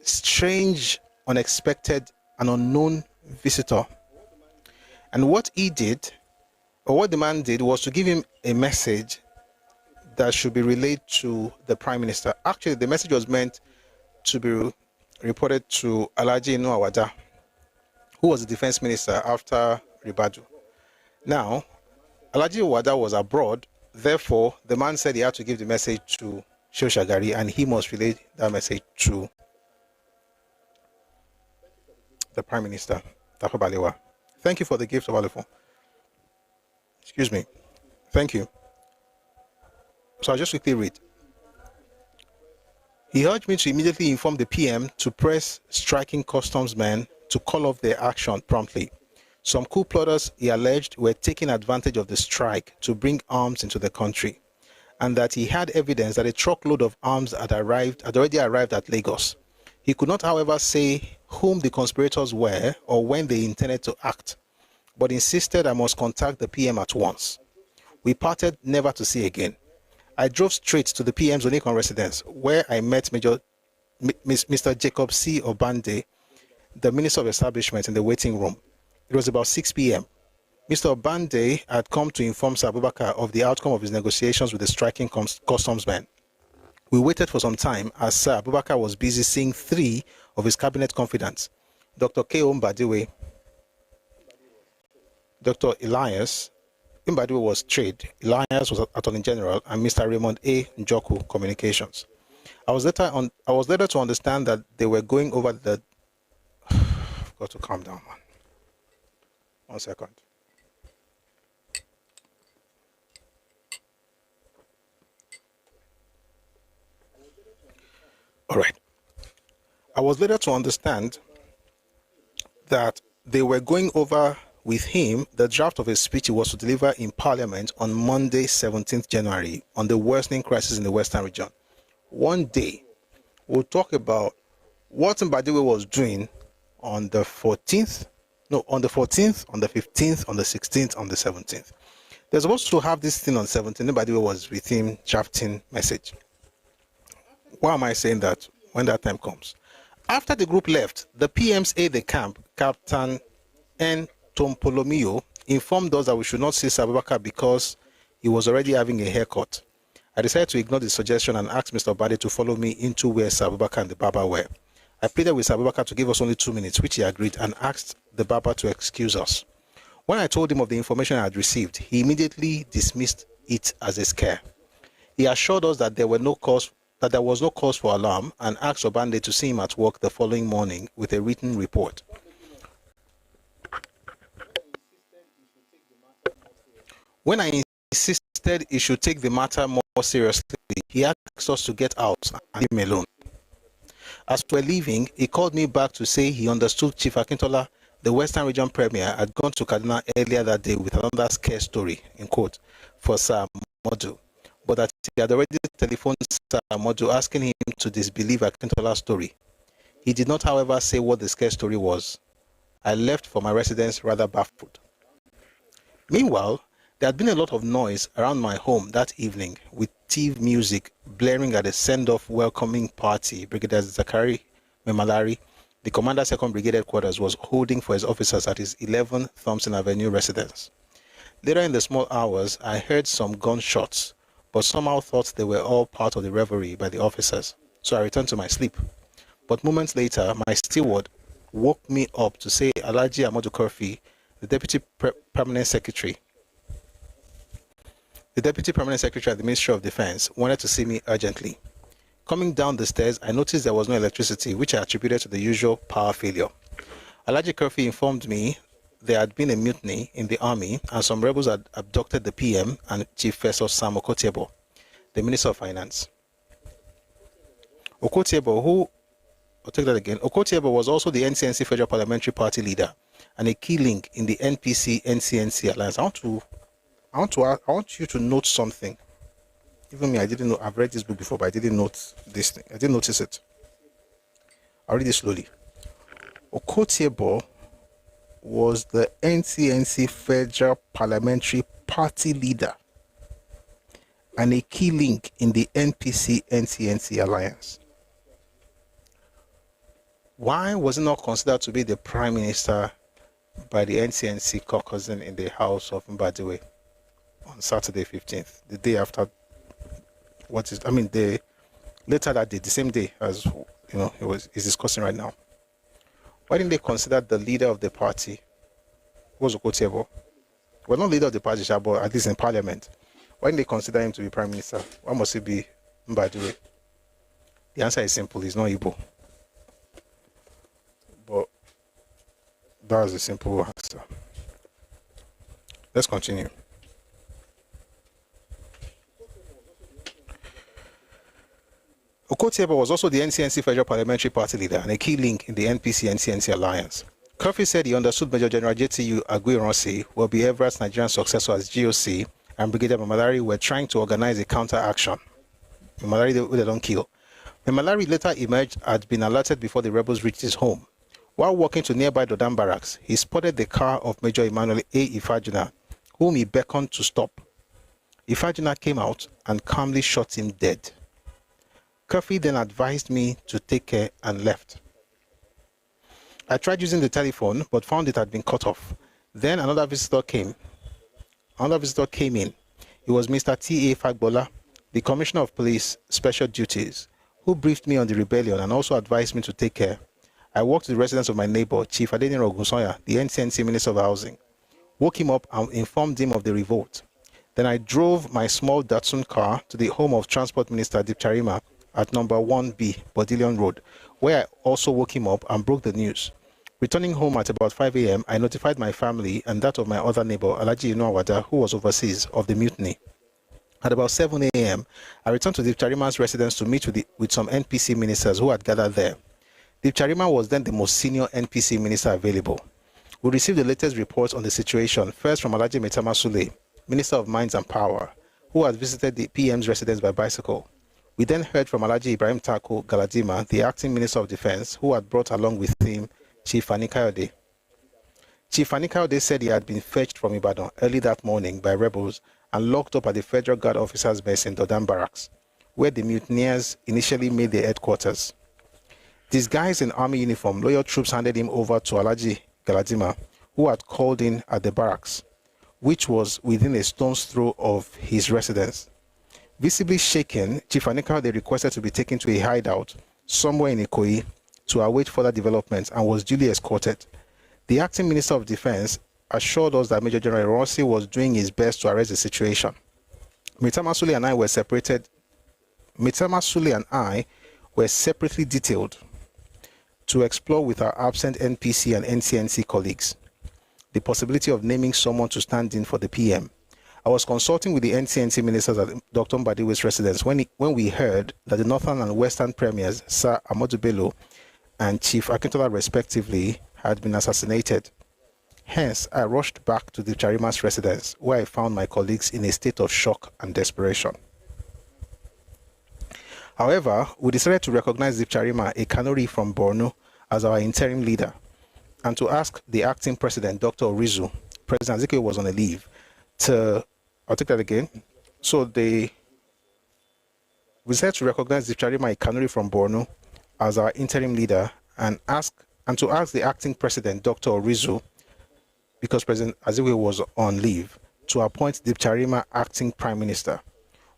strange, unexpected, and unknown visitor. And what he did... But what the man did was to give him a message that should be relayed to the Prime Minister. Actually, the message was meant to be reported to Alhaji Inu Awada, who was the defense minister after Ribadu. Now, Alhaji Awada was abroad. Therefore, the man said he had to give the message to Shehu Shagari, and he must relay that message to the Prime Minister, Tafa Balewa. Thank you for the gift of Alifon. Excuse me. Thank you. So I'll just quickly read. He urged me to immediately inform the PM to press striking customs men to call off their action promptly. Some coup plotters, he alleged, were taking advantage of the strike to bring arms into the country, and that he had evidence that a truckload of arms had already arrived at Lagos. He could not, however, say whom the conspirators were or when they intended to act, but insisted I must contact the PM at once. We parted never to see again. I drove straight to the PM's Onikon residence, where I met Mr. Jacob C. Obande, the Minister of Establishment, in the waiting room. It was about 6 p.m. Mr. Obande had come to inform Sir Abubakar of the outcome of his negotiations with the striking customs men. We waited for some time as Sir Abubakar was busy seeing 3 of his cabinet confidants, Dr. K. Mbadiwe, Dr. Elias. Mbadiwe was Trade, Elias was Attorney General, and Mr. Raymond A. Njoku, Communications. I was later to understand that they were going over the... I've got to calm down, man. 1 second. All right. I was later to understand that they were going over with him the draft of a speech he was to deliver in Parliament on Monday, 17th January, on the worsening crisis in the Western region. One day, we'll talk about what Mbadiwe was doing on the 14th, on the 15th, on the 16th, on the 17th. They're supposed to have this thing on 17th. Mbadiwe was with him drafting message. Why am I saying that when that time comes? After the group left, the PM's aide-de-camp, Captain N. Tompolomio, informed us that we should not see Abubakar because he was already having a haircut. I decided to ignore the suggestion and asked Mr. Bade to follow me into where Abubakar and the barber were. I pleaded with Abubakar to give us only 2 minutes, which he agreed, and asked the barber to excuse us. When I told him of the information I had received, he immediately dismissed it as a scare. He assured us that there was no cause for alarm, and asked Obande to see him at work the following morning with a written report. When I insisted he should take the matter more seriously, he asked us to get out and leave him alone. As we were leaving, he called me back to say he understood Chief Akintola, the Western Region Premier, had gone to Kaduna earlier that day with another scare story, in quote, for Sir Modu, but that he had already telephoned Sir Modu asking him to disbelieve Akintola's story. He did not, however, say what the scare story was. I left for my residence rather baffled. Meanwhile, there had been a lot of noise around my home that evening, with TV music blaring at a send-off welcoming party Brigadier Zakari Memalari, the Commander 2nd Brigade Headquarters, was holding for his officers at his 11 Thompson Avenue residence. Later in the small hours, I heard some gunshots, but somehow thought they were all part of the revelry by the officers, so I returned to my sleep. But moments later, my steward woke me up to say Alhaji Amadu Kurfi, the Deputy Permanent Secretary at the Ministry of Defense, wanted to see me urgently. Coming down the stairs, I noticed there was no electricity, which I attributed to the usual power failure. Alhaji Kurfi informed me there had been a mutiny in the army and some rebels had abducted the PM and Chief First Sam Okotiebo, the Minister of Finance. Okotiebo was also the NCNC Federal Parliamentary Party leader and a key link in the NPC-NCNC alliance. I want you to note something. Even me, I didn't know. I've read this book before, but I didn't note this thing. I didn't notice it. I'll read it slowly. Okotiebo was the NCNC Federal Parliamentary Party leader and a key link in the NPC-NCNC alliance. Why was he not considered to be the Prime Minister by the NCNC caucusing in the House of Mbadiwe on Saturday 15th, the day after later that day, the same day as he's discussing right now? Why didn't they consider the leader of the party, who was Okotiebo? Well, not leader of the party, but at least in Parliament. Why didn't they consider him to be Prime Minister? Why must he be Mbadiwe? The answer is simple: he's not Igbo. But that's a simple answer. Let's continue. Okotiebo was also the NCNC Federal Parliamentary Party leader and a key link in the NPC-NCNC alliance. Kurfi said he understood Major General JTU Aguiyi will be Everett's Nigerian successor as GOC, and Brigadier Memalari were trying to organize a counter-action. Memalari they don't kill. Memalari later emerged had been alerted before the rebels reached his home. While walking to nearby Dodam Barracks, he spotted the car of Major Emmanuel A. Ifajuna, whom he beckoned to stop. Ifajuna came out and calmly shot him dead. Kurfi then advised me to take care and left. I tried using the telephone but found it had been cut off. Then another visitor came in. It was Mr. T.A. Fagbola, the Commissioner of Police Special Duties, who briefed me on the rebellion and also advised me to take care. I walked to the residence of my neighbor, Chief Adeniro Ogunsoya, the NCNC Minister of Housing, woke him up and informed him of the revolt. Then I drove my small Datsun car to the home of Transport Minister Dip Charima at number 1B, Bodillion Road, where I also woke him up and broke the news. Returning home at about 5 a.m., I notified my family and that of my other neighbor, Alhaji Inuawada, who was overseas, of the mutiny. At about 7 a.m., I returned to Dip Charima's residence to meet with some NPC ministers who had gathered there. Dip Charima was then the most senior NPC minister available. We received the latest reports on the situation, first from Alhaji Maitama Sule, Minister of Mines and Power, who had visited the PM's residence by bicycle. We then heard from Alhaji Ibrahim Tako Galadima, the acting Minister of Defense, who had brought along with him Chief Fani Kayode. Chief Fani Kayode said he had been fetched from Ibadan early that morning by rebels and locked up at the Federal Guard officers' base in Dodan Barracks, where the mutineers initially made their headquarters. Disguised in army uniform, loyal troops handed him over to Alhaji Galadima, who had called in at the barracks, which was within a stone's throw of his residence. Visibly shaken, Chief Fani Kayode requested to be taken to a hideout somewhere in Ikoyi to await further developments and was duly escorted. The acting Minister of Defense assured us that Major General Rossi was doing his best to arrest the situation. Maitama Sule and I were separated. Maitama Sule and I were separately detailed to explore with our absent NPC and NCNC colleagues the possibility of naming someone to stand in for the PM. I was consulting with the NCNC ministers at Dr. Mbadiwe's residence when we heard that the Northern and Western premiers, Sir Amadou Bello and Chief Akintola respectively, had been assassinated. Hence, I rushed back to the Charima's residence, where I found my colleagues in a state of shock and desperation. However, we decided to recognize the Charima, a Kanuri from Borno, as our interim leader, and to ask the acting president, Dr. Orizu, President Azikiwe was on a leave, I'll take that again. So we decided to recognize the Charima, a Kanuri from Borno, as our interim leader, and to ask the acting president, Dr. Orizu, because President Azikiwe was on leave, to appoint the Charima acting prime minister.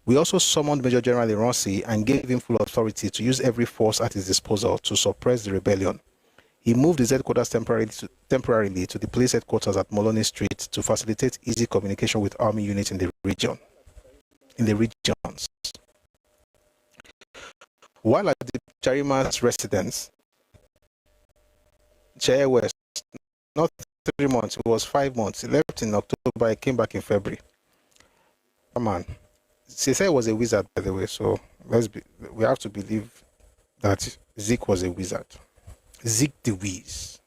We also summoned Major General Ironsi and gave him full authority to use every force at his disposal to suppress the rebellion. He moved his headquarters temporarily to the police headquarters at Moloney Street to facilitate easy communication with army units in the regions. While at the Charima's residence, Chair West, not 3 months, it was 5 months. He left in October, he came back in February. Come on. Cesar was a wizard, by the way, so we have to believe that Zeke was a wizard. Zeke the Wiz.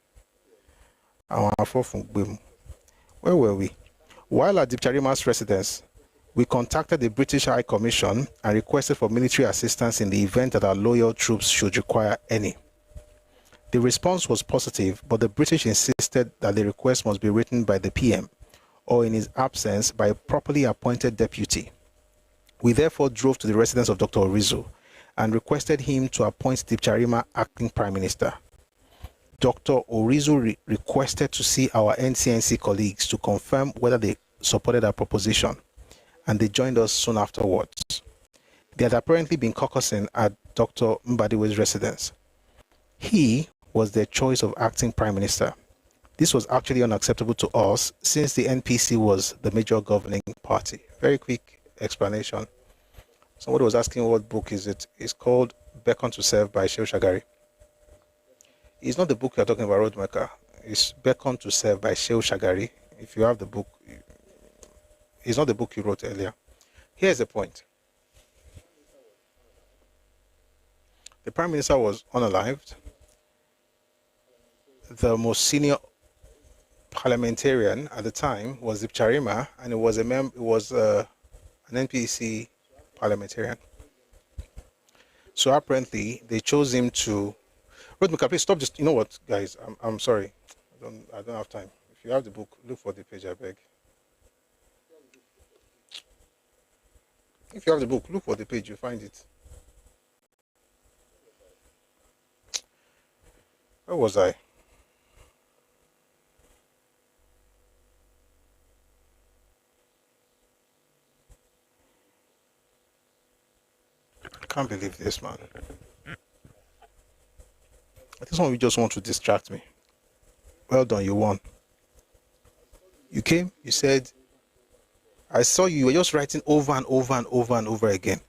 Where were we? While at the Charima's residence, we contacted the British High Commission and requested for military assistance in the event that our loyal troops should require any. The response was positive, but the British insisted that the request must be written by the PM, or in his absence, by a properly appointed deputy. We therefore drove to the residence of Dr. Orizu and requested him to appoint the Charima acting prime minister. Dr. Orizu requested to see our NCNC colleagues to confirm whether they supported our proposition, and they joined us soon afterwards. They had apparently been caucusing at Dr. Mbadiwe's residence. He was their choice of acting prime minister. This was actually unacceptable to us since the NPC was the major governing party. Very quick explanation. Somebody was asking what book is it. It's called Beckon to Serve by Shehu Shagari. It's not the book you're talking about, Roadmaker. It's Beckon to Serve by Shehu Shagari. If you have the book, it's not the book you wrote earlier. Here's the point. The Prime Minister was unalived. The most senior parliamentarian at the time was the Charima, and it was an NPC parliamentarian. So apparently they chose him to. Rodmika, please stop. Just, you know what, guys? I'm sorry. I don't have time. If you have the book, look for the page, I beg. If you have the book, look for the page. You find it. Where was I? I can't believe this, man. I think some of you just want to distract me. Well done, you won. You came, you said, I saw you were just writing over and over and over and over again.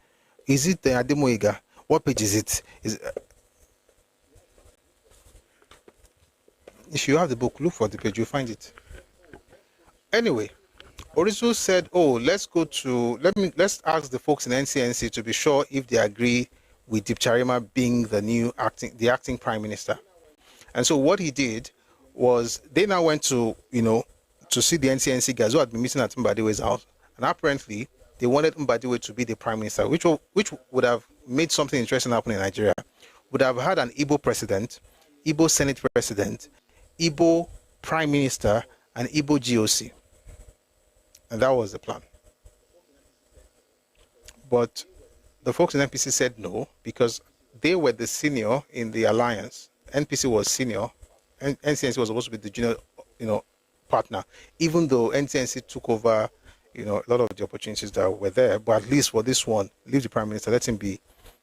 Is it the Ademoiga? What page is it? If you have the book, look for the page, you'll find it. Anyway, Orizu said, oh, let's ask the folks in NCNC to be sure if they agree with Deep Charima being the acting prime minister. And so what he did was they now went to, to see the NCNC guys who had been meeting at Mbadiwe's house. And apparently, they wanted Mbadiwe to be the prime minister, which would have made something interesting happen in Nigeria. Would have had an Igbo president, Igbo Senate president, Igbo prime minister, and Igbo GOC. And that was the plan. But the folks in NPC said no, because they were the senior in the alliance. NPC was senior, and NCNC was supposed to be the junior, partner. Even though NCNC took over, a lot of the opportunities that were there, but at least for this one, leave the prime minister, let him be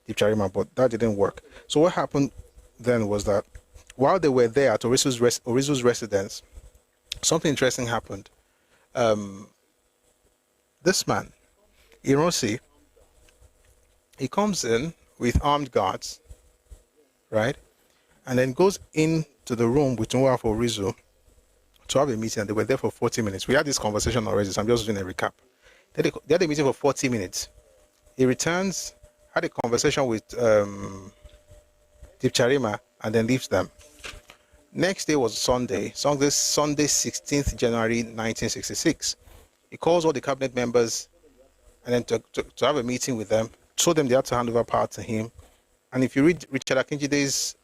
the chairman. But that didn't work. So what happened then was that while they were there at Orizu's residence, something interesting happened. This man, Ironsi, he comes in with armed guards, right? And then goes into the room with Nwafo Orizu to have a meeting, and they were there for 40 minutes. We had this conversation already, so I'm just doing a recap. They had a meeting for 40 minutes. He returns, had a conversation with Dipcharima, and then leaves them. Next day was Sunday 16th January 1966. He calls all the cabinet members and then to have a meeting with them, told them they had to hand over power to him. And if you read Richard Akinjide's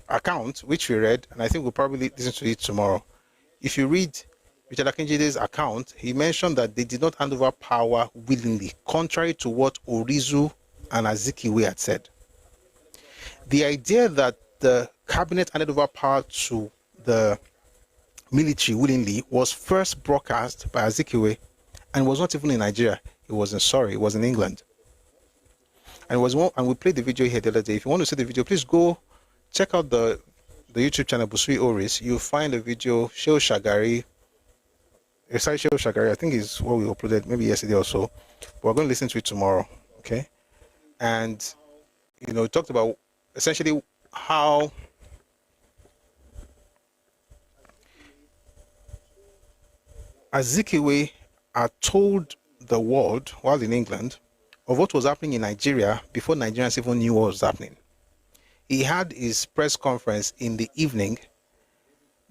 account, which we read, and I think we'll probably listen to it tomorrow. If you read Richard Akinjide's account, he mentioned that they did not hand over power willingly, contrary to what Orizu and Azikiwe had said. The idea that the cabinet handed over power to the military willingly was first broadcast by Azikiwe, and was not even in Nigeria. It was in Surrey. It was in England. And we played the video here the other day. If you want to see the video, please go check out the YouTube channel Busui Oris. You'll find the video. Shehu Shagari, I think is what we uploaded maybe yesterday or so. But we're going to listen to it tomorrow. Okay? And we talked about essentially how Azikiwe had told the world while in England of what was happening in Nigeria before Nigerians even knew what was happening. He had his press conference in the evening,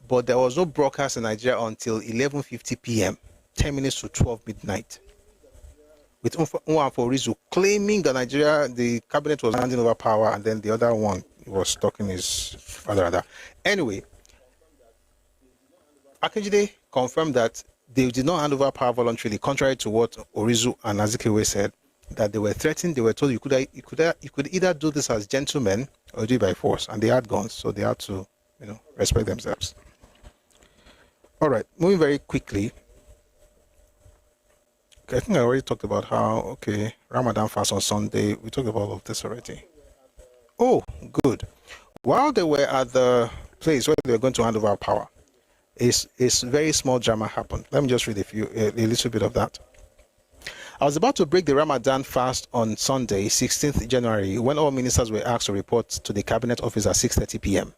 but there was no broadcast in Nigeria until 11:50 p.m., 10 minutes to 12 midnight, with Nwafo Orizu claiming that Nigeria, the cabinet was handing over power, and then the other one was talking his father. Anyway, Akinjide confirmed that they did not hand over power voluntarily, contrary to what Orizu and Azikiwe said, that they were threatened. They were told you could either do this as gentlemen or do it by force, and they had guns, so they had to, respect themselves. All right, moving very quickly. Okay, I think I already talked about how Ramadan fast on Sunday. We talked about all of this already. Oh, good. While they were at the place where they were going to hand over power, a very small drama happened. Let me just read a little bit of that. I was about to break the Ramadan fast on Sunday, 16th January, when all ministers were asked to report to the cabinet office at 6:30 p.m.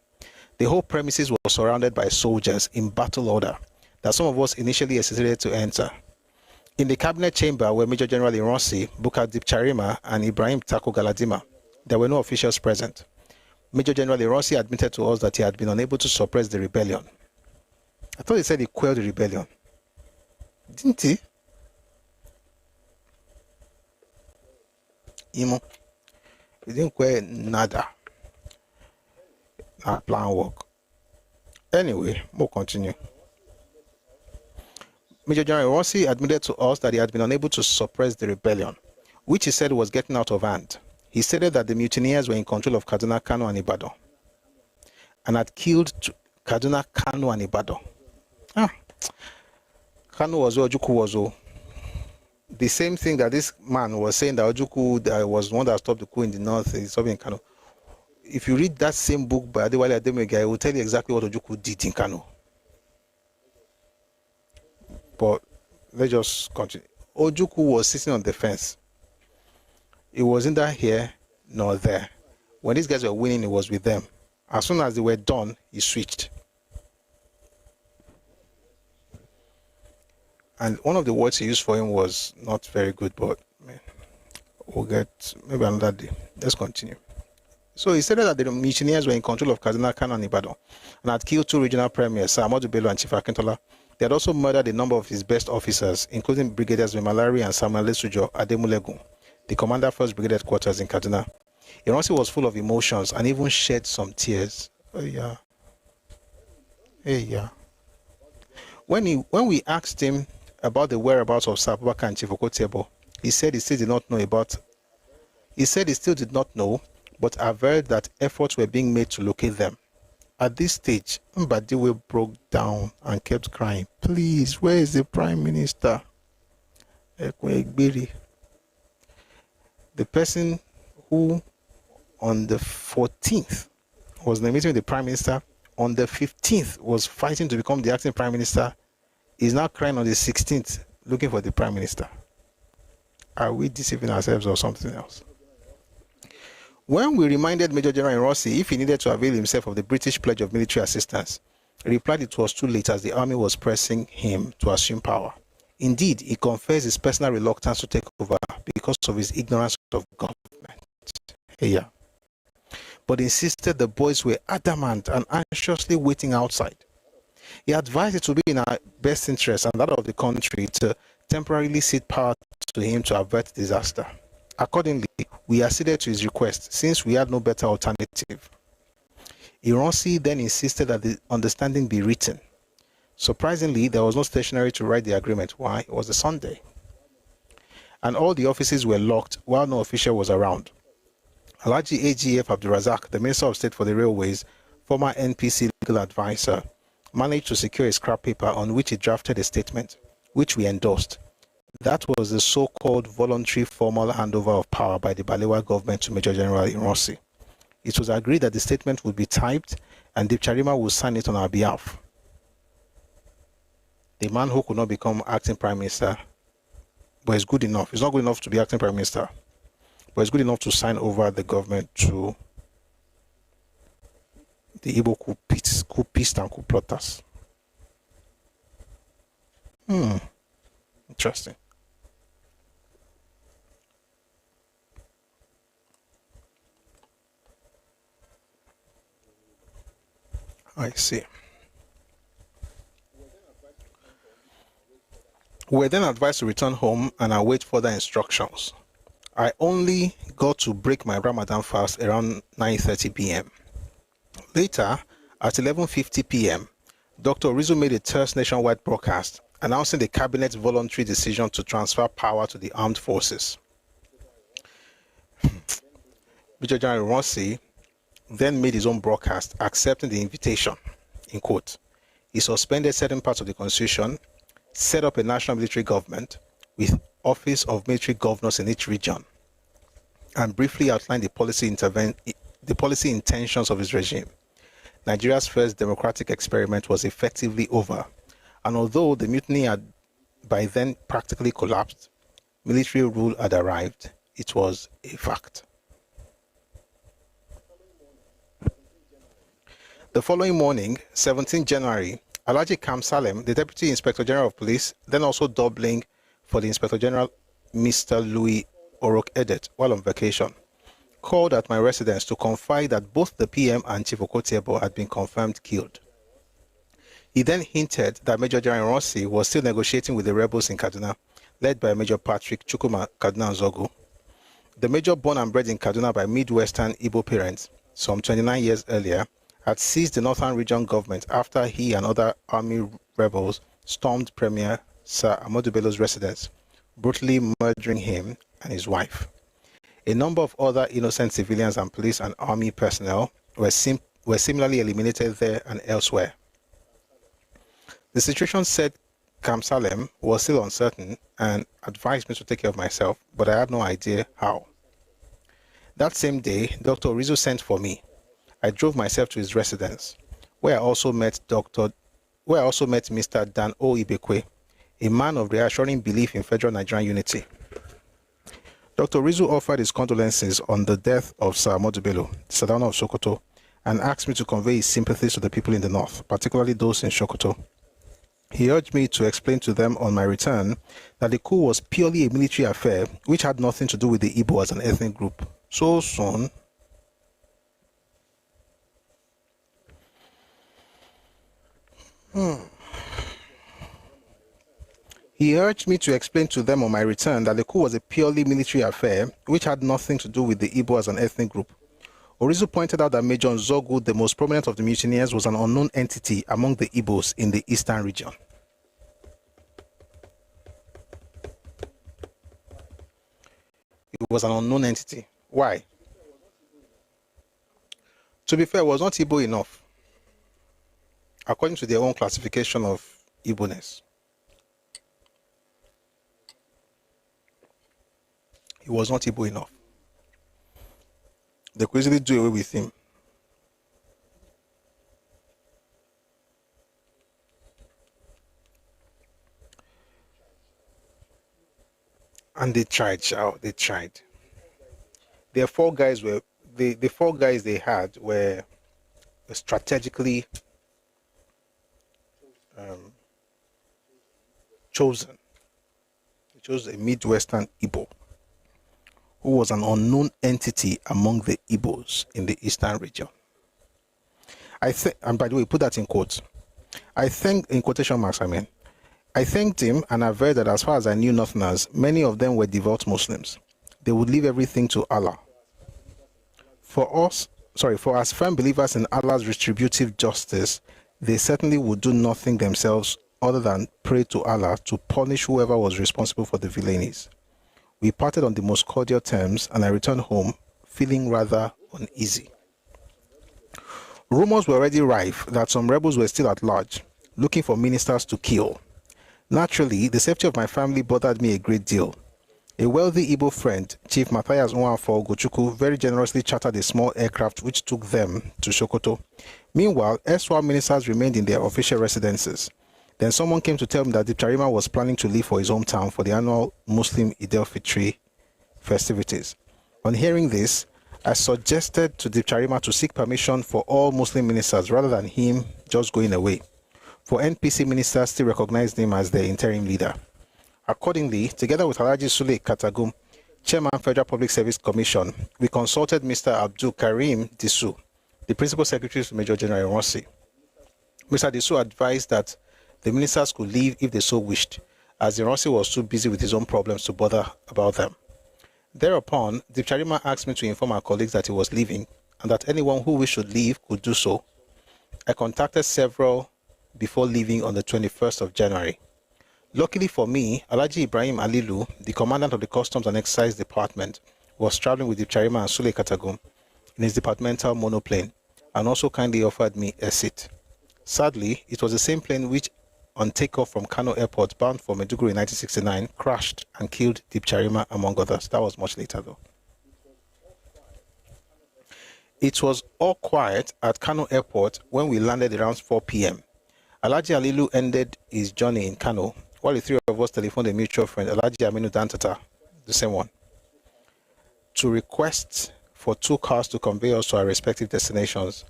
The whole premises was surrounded by soldiers in battle order that some of us initially hesitated to enter. In the cabinet chamber were Major General Ironsi, Bukar Dipcharima, and Ibrahim Tako Galadima. There were no officials present. Major General Ironsi admitted to us that he had been unable to suppress the rebellion. I thought he said he quelled the rebellion. Didn't he? He didn't quell nada. Our plan work. Anyway, we'll continue. Major General Rossi admitted to us that he had been unable to suppress the rebellion, which he said was getting out of hand. He stated that the mutineers were in control of Kaduna, Kano, and Ibadan, and had killed Kaduna, Kano, and Ibadan. Kano was Ojukwu was the same thing that this man was saying, that Ojukwu was the one that stopped the coup in the north, is in Kano. If you read that same book by Adewale Ademega, it will tell you exactly what Ojukwu did in Kano. But let's just continue. Ojukwu was sitting on the fence. It was neither here nor there. When these guys were winning, it was with them. As soon as they were done, he switched. And one of the words he used for him was not very good, but we'll get maybe another day. Let's continue. So he stated that the mutineers were in control of Kaduna, Kano, and Ibadan and had killed 2 regional premiers, Sir Ahmadu Bello and Chief Akintola. They had also murdered a number of his best officers, including Brigadiers Memalari and Samuel Lesujo Ademulegun, the commander 1st Brigade Headquarters in Kaduna. Ironsi was full of emotions and even shed some tears. Oh yeah. Hey yeah. When we asked him about the whereabouts of Sir Abubakar and Chief Okotiebo, he said he still did not know, but averred that efforts were being made to locate them. At this stage, Mbadiwe broke down and kept crying. Please, where is the Prime Minister? The person who on the 14th was in a meeting with the Prime Minister, on the 15th was fighting to become the acting Prime Minister, is now crying on the 16th looking for the Prime Minister. Are we deceiving ourselves or something else? When we reminded Major General Rossi if he needed to avail himself of the British pledge of military assistance, he replied it was too late as the army was pressing him to assume power. Indeed, he confessed his personal reluctance to take over because of his ignorance of government. Yeah. But insisted the boys were adamant and anxiously waiting outside. He advised it to be in our best interest and that of the country to temporarily cede power to him to avert disaster. Accordingly, we acceded to his request since we had no better alternative. Ironsi then insisted that the understanding be written. Surprisingly, there was no stationery to write the agreement. Why? It was a Sunday. And all the offices were locked while no official was around. Alhaji AGF Abdulrazak, the Minister of State for the Railways, former NPC legal advisor, managed to secure a scrap paper on which he drafted a statement, which we endorsed. That was the so-called voluntary formal handover of power by the Balewa government to Major General Ironsi. It was agreed that the statement would be typed and Deep Charima would sign it on our behalf. The man who could not become acting Prime Minister, but is good enough. He's not good enough to be acting Prime Minister, but it's good enough to sign over the government to the Igbo coupists and coup plotters. Interesting. I see. We were then advised to return home and await further instructions. I only got to break my Ramadan fast around 9:30 p.m. Later, at 11:50 p.m., Dr. Rizzo made a terse nationwide broadcast announcing the cabinet's voluntary decision to transfer power to the armed forces. Major General Rossi then made his own broadcast accepting the invitation, in quote. He suspended certain parts of the constitution, set up a national military government with office of military governors in each region, and briefly outlined the policy intentions of his regime. Nigeria's first democratic experiment was effectively over, and although the mutiny had by then practically collapsed, military rule had arrived. It was a fact. The following morning, 17 January, Alhaji Kam Salem, the Deputy Inspector General of Police, then also doubling for the Inspector General Mr. Louis Orok Edet while on vacation, called at my residence to confide that both the PM and Chief Okotiebo had been confirmed killed. He then hinted that Major General Rossi was still negotiating with the rebels in Kaduna, led by Major Patrick Chukuma Kaduna Nzogu. The major, born and bred in Kaduna by Midwestern Igbo parents some 29 years earlier, had seized the Northern Region government after he and other army rebels stormed Premier Sir Ahmadu Bello's residence, brutally murdering him and his wife. A number of other innocent civilians and police and army personnel were similarly eliminated there and elsewhere. The situation, said Kam Salem, was still uncertain and advised me to take care of myself, but I had no idea how. That same day, Dr. Rizzo sent for me. I drove myself to his residence, where I also met Mr. Dan O. Ibekwe, a man of reassuring belief in federal Nigerian unity. Dr. Rizzo offered his condolences on the death of Sir Ahmadu Bello, Sardauna of Sokoto, and asked me to convey his sympathies to the people in the north, particularly those in Sokoto. He urged me to explain to them on my return that the coup was purely a military affair which had nothing to do with the Igbo as an ethnic group. So soon, He urged me to explain to them on my return that the coup was a purely military affair which had nothing to do with the Igbo as an ethnic group. Orizu pointed out that Major Nzogu, the most prominent of the mutineers, was an unknown entity among the Igbos in the eastern region. It was an unknown entity. Why? To be fair, it was not Igbo enough, according to their own classification of Igbo-ness. He was not Igbo enough. They could easily do away with him. And they tried, they tried. Their four guys were the four guys they had were strategically chosen. They chose a Midwestern Igbo who was an unknown entity among the Igbos in the eastern region. And by the way, put that in quotes. In quotation marks, I thanked him and averred that as far as I knew Northerners, many of them were devout Muslims. They would leave everything to Allah. For as firm believers in Allah's retributive justice, they certainly would do nothing themselves other than pray to Allah to punish whoever was responsible for the villainies. We parted on the most cordial terms, and I returned home feeling rather uneasy. Rumors were already rife that some rebels were still at large, looking for ministers to kill. Naturally, the safety of my family bothered me a great deal. A wealthy Igbo friend, Chief Matthias Nwafor Gochukwu, very generously chartered a small aircraft which took them to Sokoto. Meanwhile, erstwhile ministers remained in their official residences. Then someone came to tell me that Dipcharima was planning to leave for his hometown for the annual Muslim Eid al-Fitr festivities. On hearing this, I suggested to Dipcharima to seek permission for all Muslim ministers rather than him just going away, for NPC ministers still recognized him as their interim leader. Accordingly, together with Alhaji Sule Katagum, Chairman Federal Public Service Commission, we consulted Mr. Abdul Karim Disu, the Principal Secretary to Major General Rossi. Mr. Disu advised that the ministers could leave if they so wished, as Rossi was too busy with his own problems to bother about them. Thereupon, Dipcharima asked me to inform our colleagues that he was leaving, and that anyone who wished to leave could do so. I contacted several before leaving on the 21st of January. Luckily for me, Alhaji Ibrahim Alilu, the commandant of the Customs and Excise Department, was traveling with Dipcharima and Sule Katagum in his departmental monoplane, and also kindly offered me a seat. Sadly, it was the same plane which, on takeoff from Kano Airport bound for Maiduguri in 1969, crashed and killed Dipcharima among others. That was much later though. It was all quiet at Kano Airport when we landed around 4 p.m. Alhaji Alilu ended his journey in Kano, while the three of us telephoned a mutual friend, Alhaji Aminu Dantata, the same one, to request for 2 cars to convey us to our respective destinations.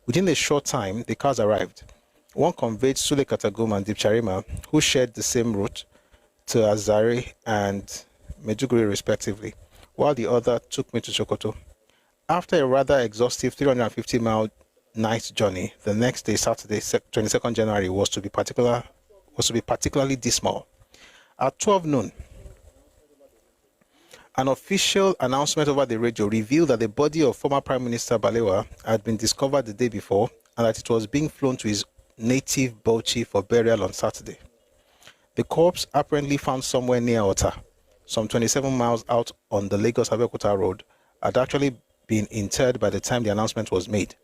Within a short time, the cars arrived. One conveyed Sule Katagum and Dipcharima, who shared the same route, to Azare and Maiduguri respectively, while the other took me to Sokoto. After a rather exhaustive 350-mile night journey, the next day, Saturday, 22nd January, was to be particularly dismal. At 12 noon, an official announcement over the radio revealed that the body of former Prime Minister Balewa had been discovered the day before, and that it was being flown to his native Bauchi for burial on Saturday. The corpse, apparently found somewhere near Ota, some 27 miles out on the Lagos-Abeokuta road, had actually been interred by the time the announcement was made.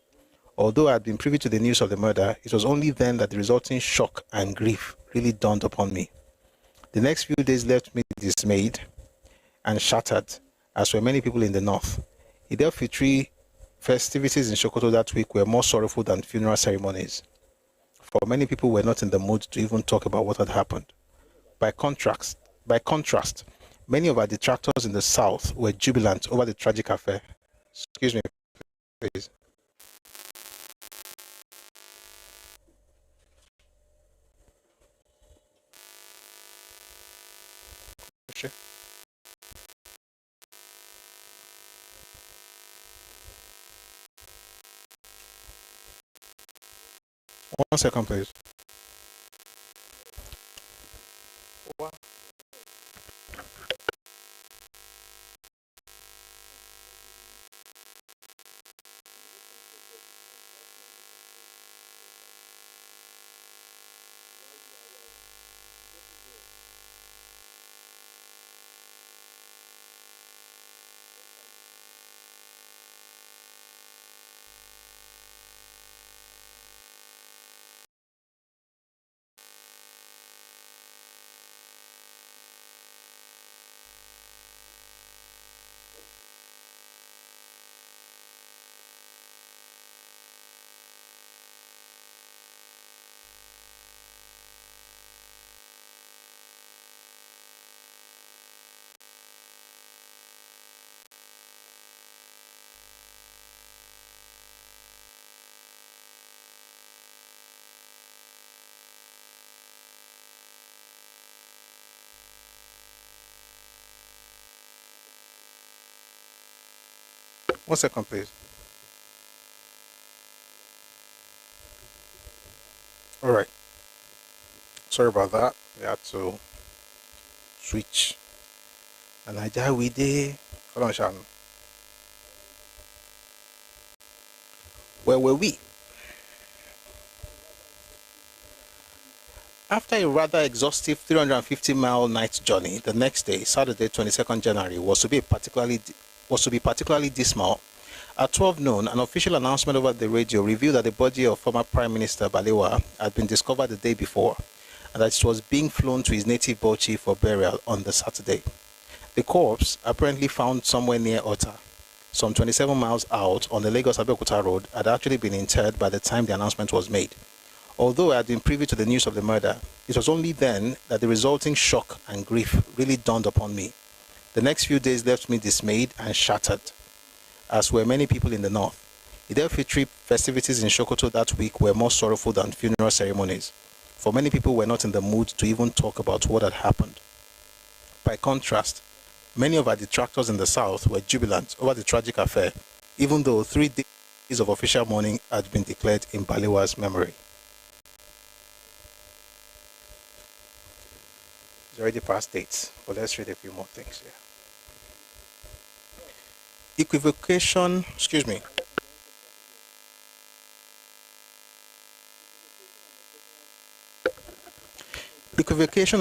Although I had been privy to the news of the murder, it was only then that the resulting shock and grief really dawned upon me. The next few days left me dismayed and shattered, as were many people in the north. Eid al-Fitr festivities in Sokoto that week were more sorrowful than funeral ceremonies, for many people were not in the mood to even talk about what had happened. By contrast, many of our detractors in the south were jubilant over the tragic affair. Excuse me, please. One second, please. 1 second, please. All right. Sorry about that. We had to switch. And I die with it. Hold on, Shannon. Where were we? After a rather exhaustive 350-mile night journey, the next day, Saturday, 22nd January, was to be particularly dismal. At 12 noon, an official announcement over the radio revealed that the body of former Prime Minister Balewa had been discovered the day before, and that it was being flown to his native Bauchi for burial on the Saturday. The corpse, apparently found somewhere near Ota, some 27 miles out on the Lagos-Abeokuta road, had actually been interred by the time the announcement was made. Although I had been privy to the news of the murder, it was only then that the resulting shock and grief really dawned upon me. The next few days left me dismayed and shattered, as were many people in the north. The Del-Fitri festivities in Sokoto that week were more sorrowful than funeral ceremonies, for many people were not in the mood to even talk about what had happened. By contrast, many of our detractors in the south were jubilant over the tragic affair, even though 3 days of official mourning had been declared in Balewa's memory. It's already past dates, but let's read a few more things here. Equivocation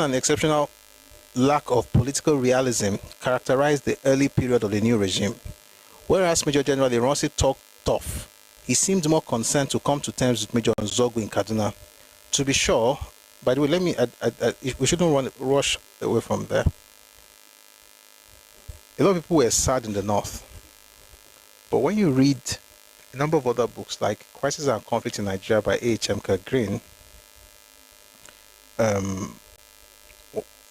and exceptional lack of political realism characterized the early period of the new regime. Whereas Major General Ironsi talked tough, he seemed more concerned to come to terms with Major Nzogu in Kaduna. To be sure, by the way, we shouldn't rush away from there. A lot of people were sad in the north. But when you read a number of other books like Crisis and Conflict in Nigeria by A.H.M. Green,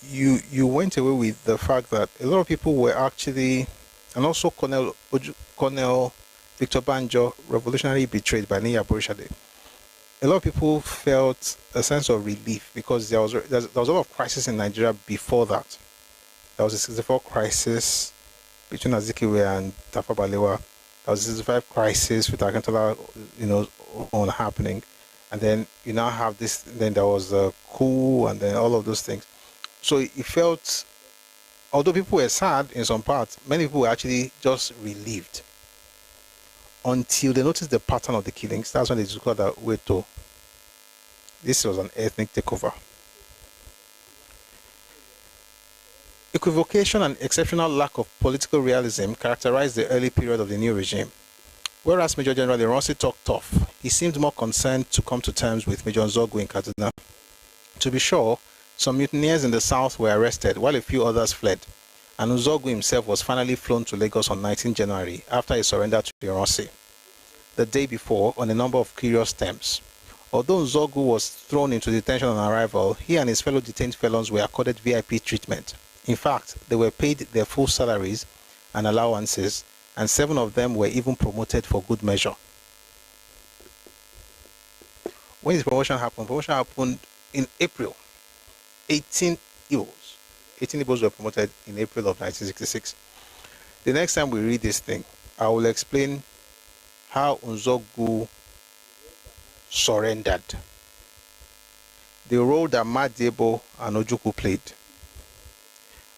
you went away with the fact that a lot of people were actually, and also Colonel Victor Banjo, revolutionary betrayed by Niya Borishade. A lot of people felt a sense of relief because there was a lot of crisis in Nigeria before that. There was a 64 crisis between Azikiwe and Tafawa Balewa. There was a 65 crisis with Akintola, on happening. And then you now have this, then there was a coup and then all of those things. So it felt, although people were sad in some parts, many people were actually just relieved. Until they noticed the pattern of the killings. That's when they discovered that, this was an ethnic takeover. Equivocation and exceptional lack of political realism characterized the early period of the new regime. Whereas Major General Ironsi talked tough, he seemed more concerned to come to terms with Major Nzogu in Kaduna. To be sure, some mutineers in the south were arrested while a few others fled, and Nzogu himself was finally flown to Lagos on 19 January after he surrendered to Ironsi the day before on a number of curious terms. Although Nzogu was thrown into detention on arrival, he and his fellow detained felons were accorded VIP treatment. In fact, they were paid their full salaries and allowances, and 7 of them were even promoted for good measure. When this promotion happened? Promotion happened in April. 18 Igbos. 18 Igbos were promoted in April of 1966. The next time we read this thing, I will explain how Nzogu surrendered, the role that Madiebo and Ojukwu played.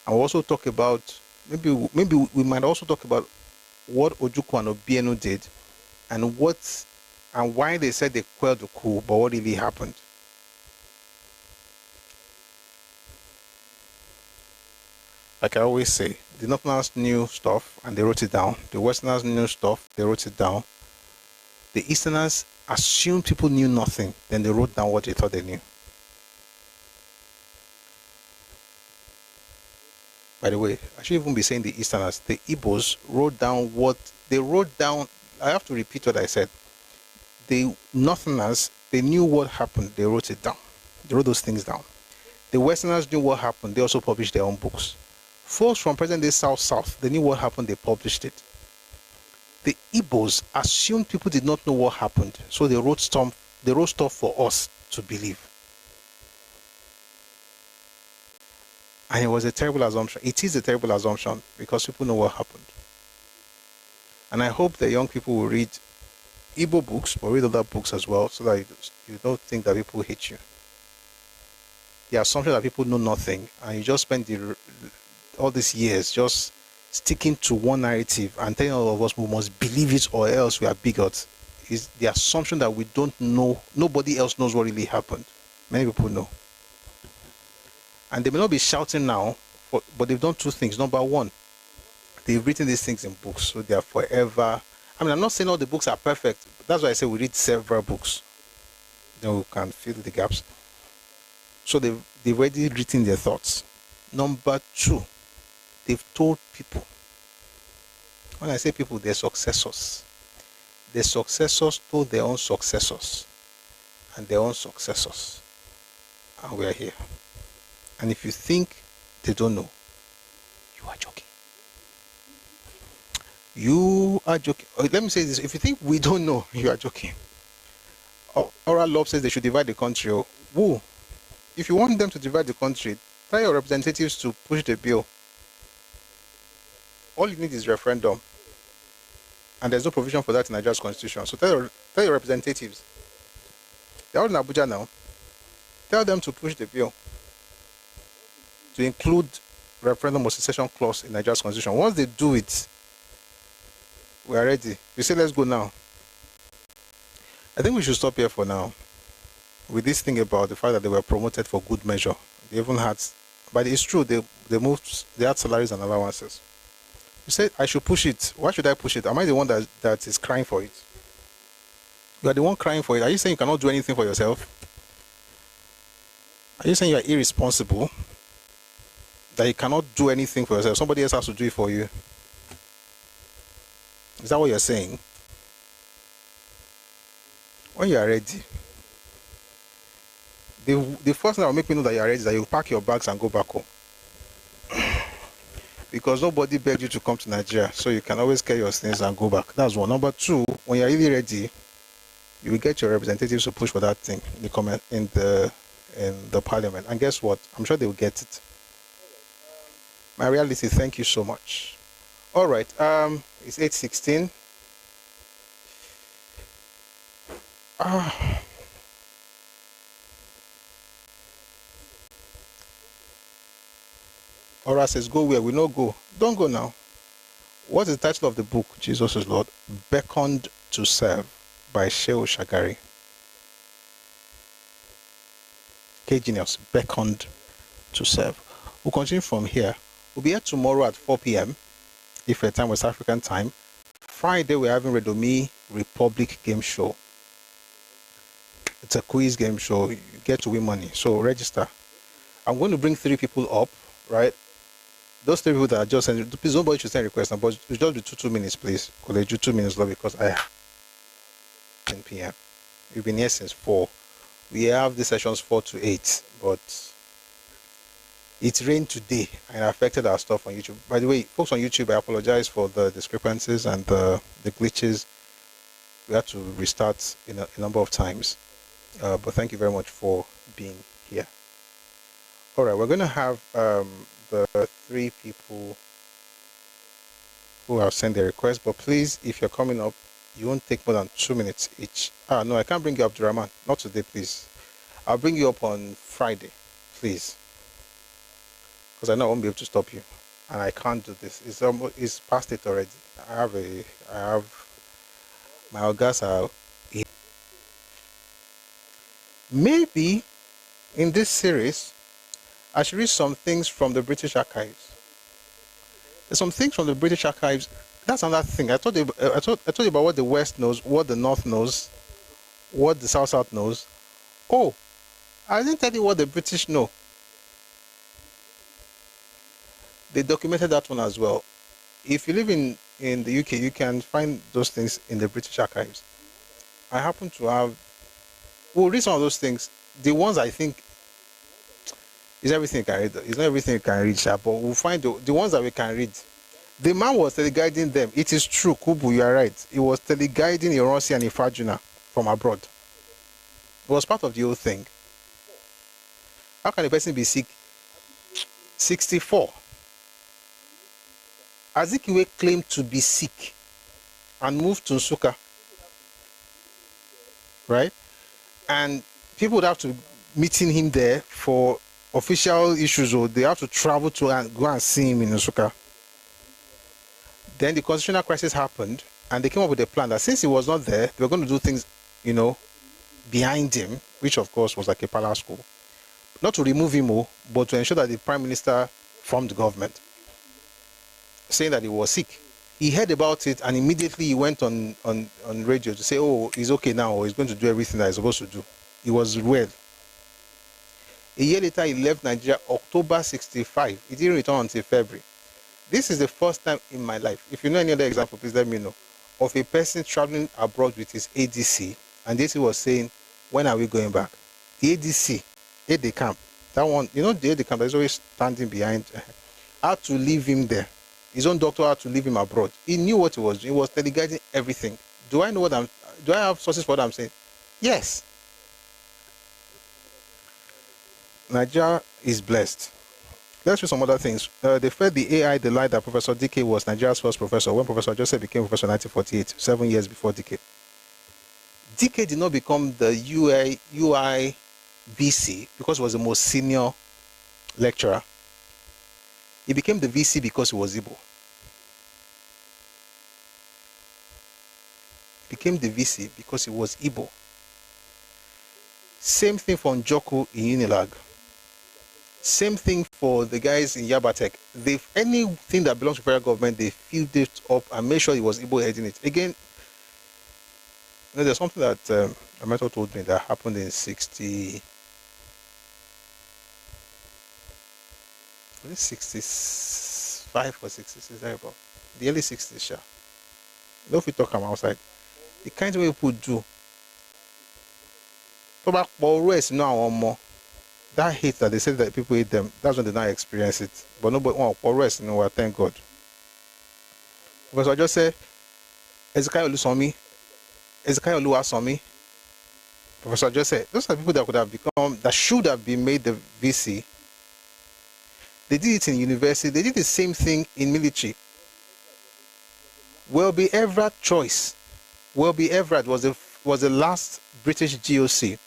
And we'll also talk about, maybe we might also talk about what Ojukwu and Obienu did and why they said they quelled the coup, but what really happened. Like I always say, the Northerners knew stuff and they wrote it down. The Westerners knew stuff, they wrote it down. The Easterners assumed people knew nothing, then they wrote down what they thought they knew. By the way, I should even be saying the Easterners. The Igbos wrote down what they wrote down. I have to repeat what I said. The Northerners, they knew what happened, they wrote it down. They wrote those things down. The Westerners knew what happened, they also published their own books. Folks from present-day South, they knew what happened, they published it. The Igbos assumed people did not know what happened, so they wrote stuff for us to believe. And it was a terrible assumption. It is a terrible assumption because people know what happened. And I hope the young people will read Igbo books, but read other books as well, so that you don't think that people hate you. The assumption that people know nothing, and you just spend all these years just sticking to one narrative and telling all of us we must believe it or else we are bigots, is the assumption that we don't know, nobody else knows what really happened. Many people know. And they may not be shouting now, but they've done two things. Number one, they've written these things in books, so they are forever. I mean, I'm not saying all the books are perfect, but that's why I say we read several books. Then we can fill the gaps. So they've already written their thoughts. Number two, they've told people. When I say people, they're successors. The successors told their own successors and their own successors. And we are here. And if you think they don't know, you are joking. You are joking. Let me say this. If you think we don't know, you are joking. Oral law says they should divide the country. Woo. If you want them to divide the country, tell your representatives to push the bill. All you need is referendum. And there's no provision for that in Nigeria's constitution. So tell your representatives. They're all in Abuja now. Tell them to push the bill to include referendum or secession clause in Nigeria's constitution. Once they do it, we are ready. You say let's go now. I think we should stop here for now. With this thing about the fact that they were promoted for good measure. They even had, but it's true, they had salaries and allowances. You said I should push it. Why should I push it? Am I the one that is crying for it? You are the one crying for it. Are you saying you cannot do anything for yourself? Are you saying you are irresponsible? That you cannot do anything for yourself? Somebody else has to do it for you? Is that what you're saying? When you are ready, the first thing that will make me know that you are ready is that you pack your bags and go back home. Because nobody begged you to come to Nigeria, so you can always carry your things and go back. That's one. Number two, when you're really ready, you will get your representatives to push for that thing in the parliament. And guess what? I'm sure they will get it. My reality, thank you so much. All right, it's 8:16. Ora says, go where? We no go. Don't go now. What's the title of the book? Jesus is Lord. Beckoned to Serve by Shehu Shagari. K Genius, Beckoned to Serve. We'll continue from here. We'll be here tomorrow at 4 p.m. if your time was African time. Friday, we're having Redomi Republic game show. It's a quiz game show. You get to win money. So register. I'm going to bring 3 people up, right? Those 3 people that are just sending, please nobody should send requests, but it's just be 2 minutes, please. Could they do 2 minutes long because I have 10 p.m. We've been here since 4. We have the sessions 4 to 8, but it rained today and affected our stuff on YouTube. By the way, folks on YouTube, I apologize for the discrepancies and the glitches. We had to restart a number of times, but thank you very much for being here. All right, we're going to have the 3 people who have sent their request, but please, if you're coming up, you won't take more than 2 minutes each. No, I can't bring you up, Duraman. Not today, please. I'll bring you up on Friday, please, because I know I won't be able to stop you, and I can't do this. It's past it already. I have my organs are here. Maybe in this series I should read some things from the British archives. There's some things from the British archives. That's another thing. I told you about what the West knows, what the North knows, what the South knows. Oh, I didn't tell you what the British know. They documented that one as well. If you live in the UK, you can find those things in the British archives. I happen to have. We'll read some of those things. The ones I think is everything you can read. It's not everything you can read, but we'll find the ones that we can read. The man was teleguiding them. It is true, Kubu, you are right. He was teleguiding Ironsi and Ifajuna from abroad. It was part of the whole thing. How can a person be sick? 64. Azikiwe claimed to be sick and moved to Nsukka, right? And people would have to meeting him there for official issues, or they have to travel to and go and see him in Nsukka. Then the constitutional crisis happened, and they came up with a plan that since he was not there, they were going to do things, behind him, which of course was like a palace school. Not to remove him, but to ensure that the prime minister formed the government, saying that he was sick. He heard about it, and immediately he went on radio to say, oh, he's okay now, or he's going to do everything that he's supposed to do. He was well. A year later, he left Nigeria, October 65. He didn't return until February. This is the first time in my life, if you know any other example, please let me know, of a person traveling abroad with his ADC, and this was saying, when are we going back? The ADC, aide camp, that one, the aide camp that is always standing behind, had to leave him there. His own doctor had to leave him abroad. He knew what he was doing. He was delegating everything. Do I have sources for what I'm saying? Yes. Nigeria is blessed. Let's read some other things. They fed the AI the lie that Professor DK was Nigeria's first professor when Professor Joseph became professor in 1948, 7 years before DK. DK did not become the UIBC because he was the most senior lecturer. He became the VC because he was Igbo. He became the VC because he was Igbo. Same thing for Njoku in Unilag. Same thing for the guys in Yabatek. Anything that belongs to federal government, they filled it up and made sure it was Igbo heading it. Again, there's something that a mentor told me that happened in 65 or 66, about the early 60s, sure. If we talk about outside, the kind of way people do. That hate that they said that people hate them, that's when they now experience it. But nobody, rest, thank God. Because I just say, Ezekiel Olusomi, Ezekiel Oluwasomi, Professor just said, those are people that could have become, that should have been made the VC. They did it in university. They did the same thing in military. Welby Everett Choice. Welby Everett was the last British GOC.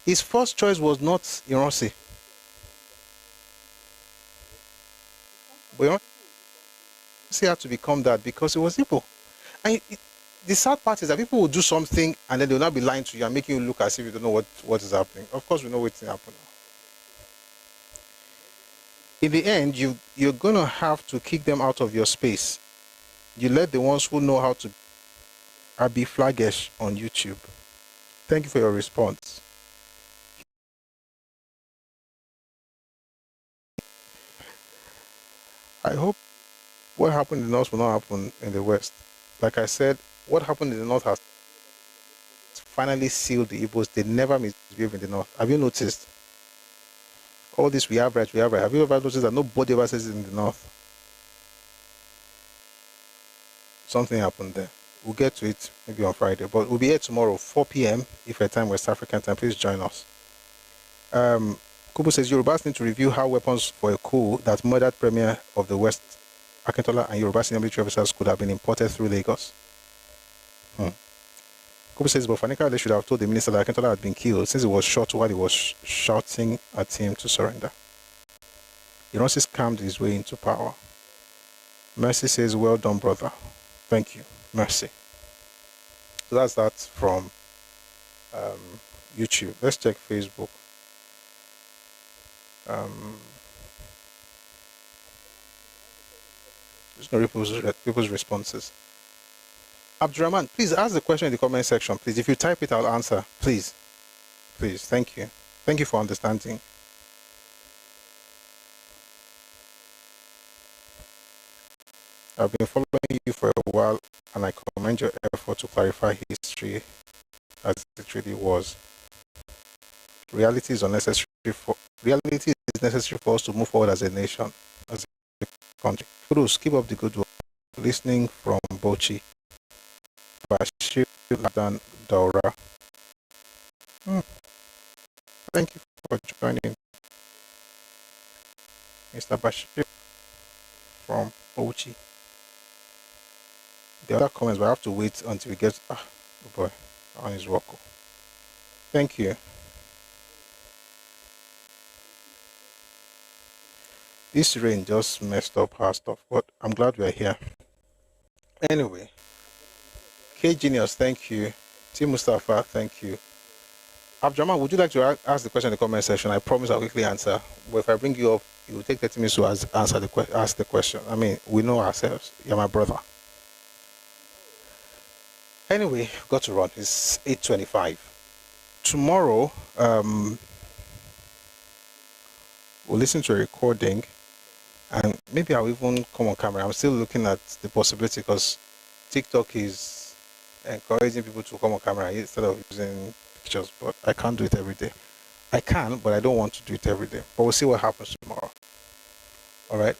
His first choice was not Ironsi. But Ironsi had to become that because it was Igbo. And the sad part is that people will do something and then they will not be lying to you and making you look as if you don't know what is happening. Of course, we know what's happening. In the end, you're going to have to kick them out of your space. You let the ones who know how to be flaggish on YouTube. Thank you for your response. I hope what happened in the North will not happen in the West. Like I said, what happened in the North has finally sealed the Igbos. They never misbehave in the North. Have you noticed? All this, we have right. Have you ever noticed that nobody ever says it in the North? Something happened there. We'll get to it maybe on Friday. But we'll be here tomorrow, 4 p.m. if your time, West African time. Please join us. Kubu says, Yorubas need to review how weapons for a coup that murdered Premier of the West, Akintola, and Yoruba senior military officers could have been imported through Lagos. Kubu says, but Fanika, they should have told the minister that Akintola had been killed since he was shot while he was shouting at him to surrender. Ironsi scammed his way into power. Mercy says, well done, brother. Thank you, Mercy. So that's that from YouTube. Let's check Facebook. Just know people's responses. Abdurrahman, please ask the question in the comment section. Please, if you type it, I'll answer. Please. Thank you. Thank you for understanding. I've been following you for a while, and I commend your effort to clarify history as it really was. Reality is necessary for us to move forward as a nation, as a country. Kudos, keep up the good work. Listening from Bochi. Bashir Ladan Daura. Thank you for joining, Mr. Bashir from Bochi. the other comments, but I have to wait until we get. Oh boy, on his work. Thank you. This rain just messed up our stuff, but I'm glad we're here. Anyway, K Genius, thank you. T Mustafa, thank you. Abdraman, would you like to ask the question in the comment section? I promise I'll quickly answer. But if I bring you up, it will take 30 minutes to ask the question. I mean, we know ourselves. You're my brother. Anyway, got to run. It's 8:25. Tomorrow, we'll listen to a recording, and maybe I'll even come on camera. I'm still looking at the possibility because TikTok is encouraging people to come on camera instead of using pictures, but I can't do it every day. I can, but I don't want to do it every day. But we'll see what happens tomorrow. All right.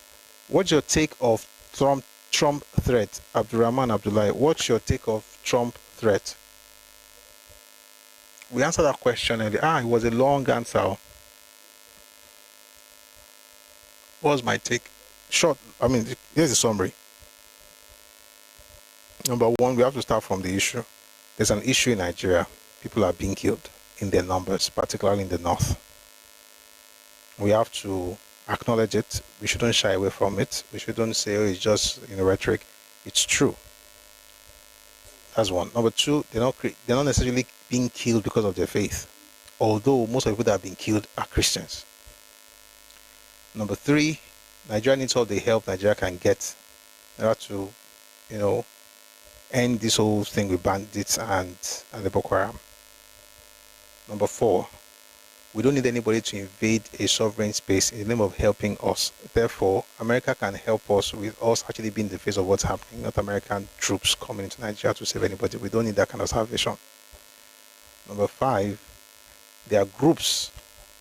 What's your take of Trump threat? Abdurrahman Abdullahi, what's your take of Trump threat? We answered that question earlier. It was a long answer. What was my take? Short. I mean, here's the summary. Number one, we have to start from the issue. There's an issue in Nigeria. People are being killed in their numbers, particularly in the north. We have to acknowledge it. We shouldn't shy away from it. We shouldn't say, oh, it's just rhetoric. It's true. That's one. Number two, they're not necessarily being killed because of their faith, although most of the people that have been killed are Christians. Number three, Nigeria needs all the help Nigeria can get in order to, end this whole thing with bandits and the Boko Haram. Number four, we don't need anybody to invade a sovereign space in the name of helping us. Therefore, America can help us with us actually being the face of what's happening, not American troops coming into Nigeria to save anybody. We don't need that kind of salvation. Number five, there are groups,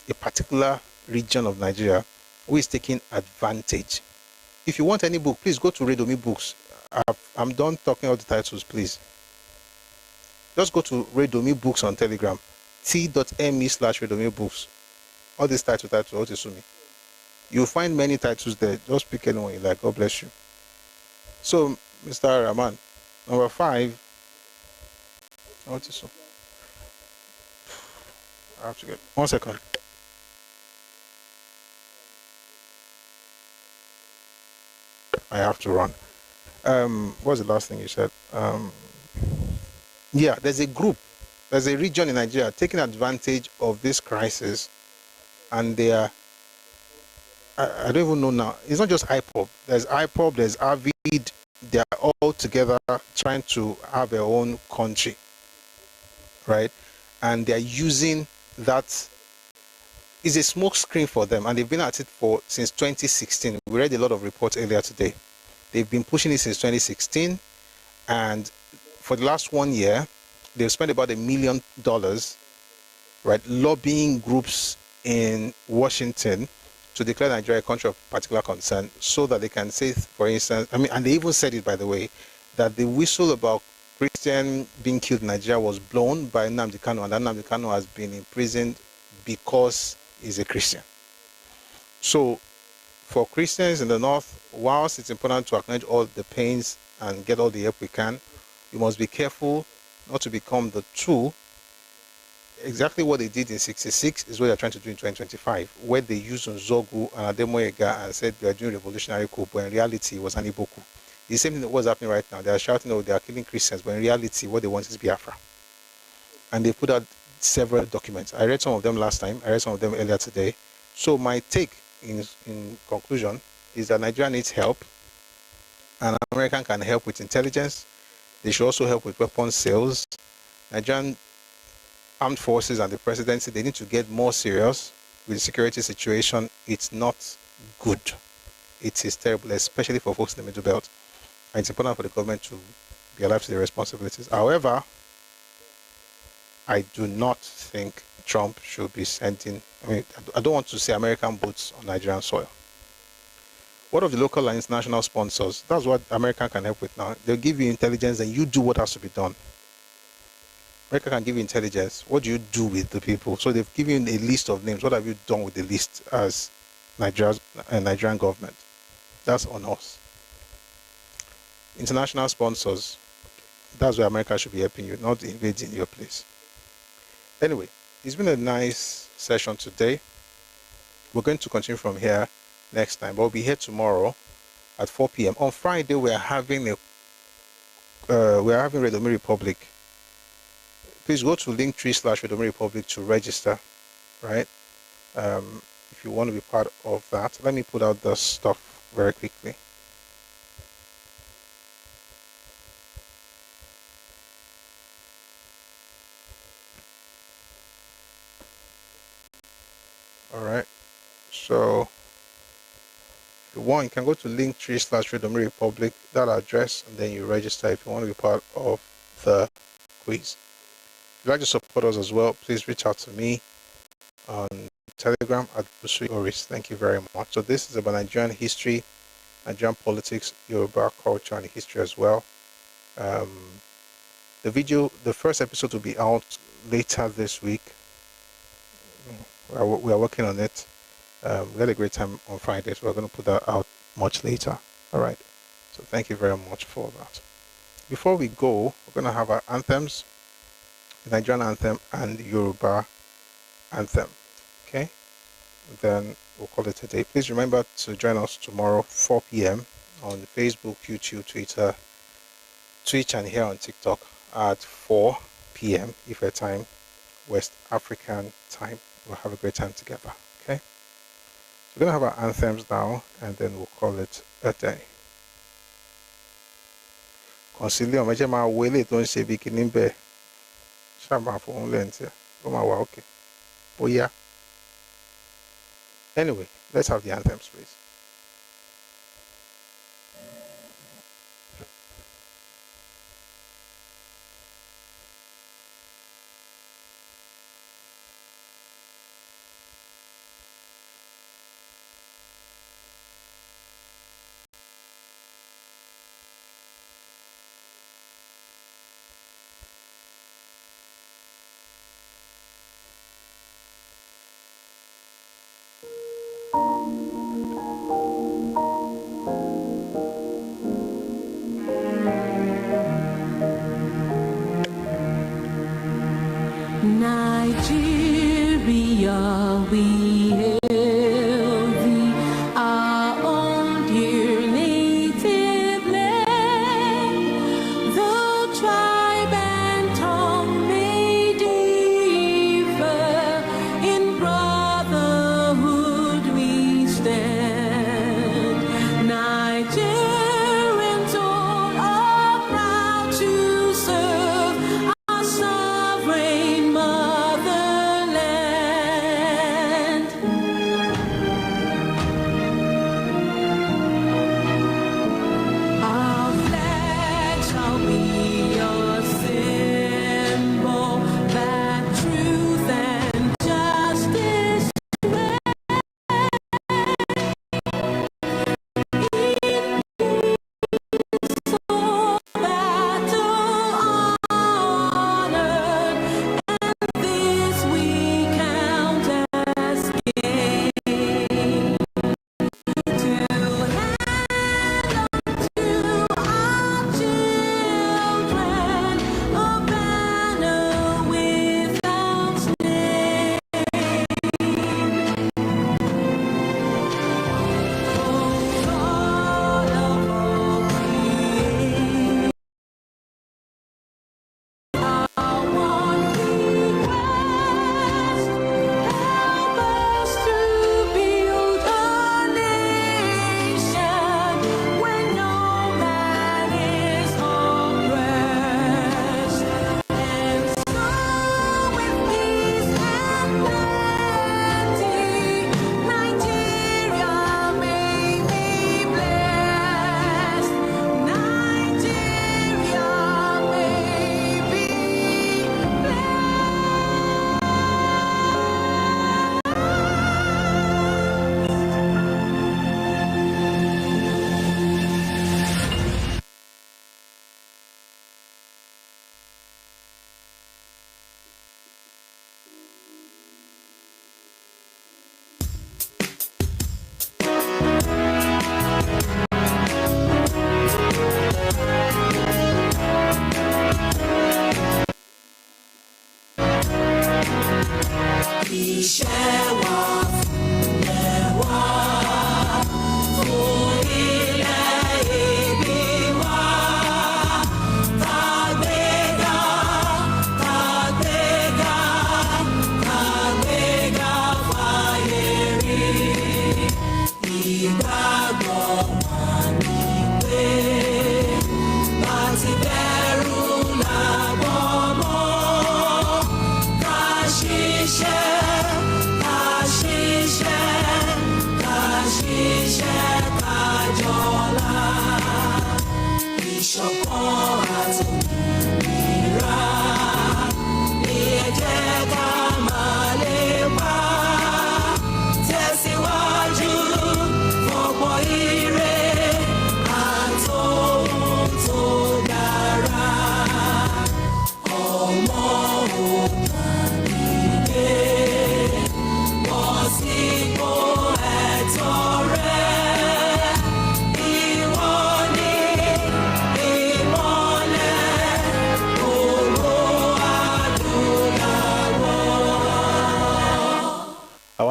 a particular region of Nigeria, who is taking advantage. If you want any book, please go to Redomi Books. I'm done talking all the titles, please. Just go to Redomi Books on Telegram. t.me/Redomi Books. All these titles, what is me. You'll find many titles there. Just pick anyone you like. God bless you. So, Mr. Rahman, number five. What is so? I have to get 1 second. I have to run. What's the last thing you said? Yeah, there's a group, there's a region in Nigeria taking advantage of this crisis, and they are, I don't even know now. It's not just IPOB. There's IPOB, there's AVID. They are all together trying to have their own country, right? And they are using that. It's a smoke screen for them, and they've been at it since 2016. We read a lot of reports earlier today. They've been pushing it since 2016, and for the last 1 year, they've spent about $1 million, right, lobbying groups in Washington to declare Nigeria a country of particular concern, so that they can say, for instance, and they even said it, by the way, that the whistle about Christian being killed in Nigeria was blown by Nnamdi Kanu, and that Nnamdi Kanu has been imprisoned because he's a Christian. So, for Christians in the north, whilst it's important to acknowledge all the pains and get all the help we can, we must be careful not to become the tool. Exactly what they did in 66 is what they're trying to do in 2025, where they used Nzogu and Ademoyega and said they are doing revolutionary coup, but in reality it was an Iboku. The same thing that was happening right now. They are shouting, oh, they are killing Christians, but in reality what they want is Biafra. And they put out several documents. I read some of them last time. I read some of them earlier today. So my take in conclusion is that Nigeria needs help, and America can help with intelligence. They should also help with weapons sales. Nigerian armed forces and the presidency, they need to get more serious with the security situation. It's not good. It is terrible, especially for folks in the middle belt. And it's important for the government to be alive to their responsibilities. However, I do not think Trump should be sending, I don't want to see American boots on Nigerian soil. What of the local and international sponsors? That's what America can help with now. They'll give you intelligence and you do what has to be done. America can give you intelligence. What do you do with the people? So they've given you a list of names. What have you done with the list as Nigerian government? That's on us. international sponsors. That's where America should be helping you, not invading your place. Anyway, it's been a nice session today. We're going to continue from here next time, but we'll be here tomorrow at 4 p.m. On Friday, we're having Redomi Republic. Please go to linktree/Redomi Republic to register, right? If you want to be part of that. Let me put out the stuff very quickly. All right. So if you want, you can go to linktree/Redomi Republic, that address, and then you register if you want to be part of the quiz. If you'd like to support us as well, please reach out to me on Telegram at Busui Oris. Thank you very much. So this is about Nigerian history, Nigerian politics, Yoruba culture, and history as well. The first episode will be out later this week. We are working on it. We had a great time on Friday, so we're going to put that out much later. All right. So thank you very much for that. Before we go, we're going to have our anthems, the Nigerian anthem and the Yoruba anthem. Okay. Then we'll call it a day. Please remember to join us tomorrow, 4 p.m. on Facebook, YouTube, Twitter, Twitch, and here on TikTok at 4 p.m. Ife time, West African time. We'll have a great time together. Okay. So we're going to have our anthems now, and then we'll call it a day. Concilium, ẹjẹ́ máa wo eléyìí tó ń ṣe bí kinní bẹ́ẹ̀. Ṣáà máa fòun lẹ́ǹtì ẹ̀. Ó máa wà okay. Bóyá. Anyway, let's have the anthems, please.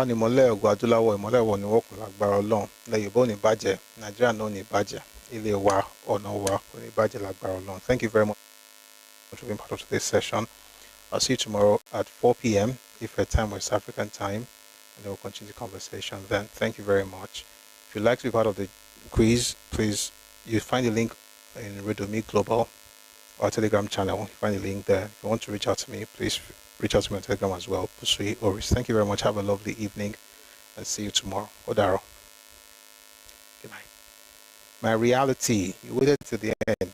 ni ìmọ́lẹ̀ ògo adúláwọ̀, ìmọ́lẹ̀ wọ̀ ni wọ́kùn lágbára Ọlọ́run. Ilẹ̀ Yorùbá ò ní bàjẹ́, Nàìjíríà náà ò ní bàjẹ́, ilé wa, ọ̀nà wa kò ní bàjẹ́ lágbára Ọlọ́run. Thank you very much for being part of today's session. I'll see you tomorrow at 4 p.m. if at time West African time, and then we'll continue the conversation then. Thank you very much. If you'd like to be part of the quiz, please, you find the link in Redomi Global, our Telegram channel. You find the link there. If you want to reach out to me, please reach out to me on Telegram as well. Pusui Oris. Thank you very much. Have a lovely evening and see you tomorrow. Odaro. Good night. My reality. You waited to the end.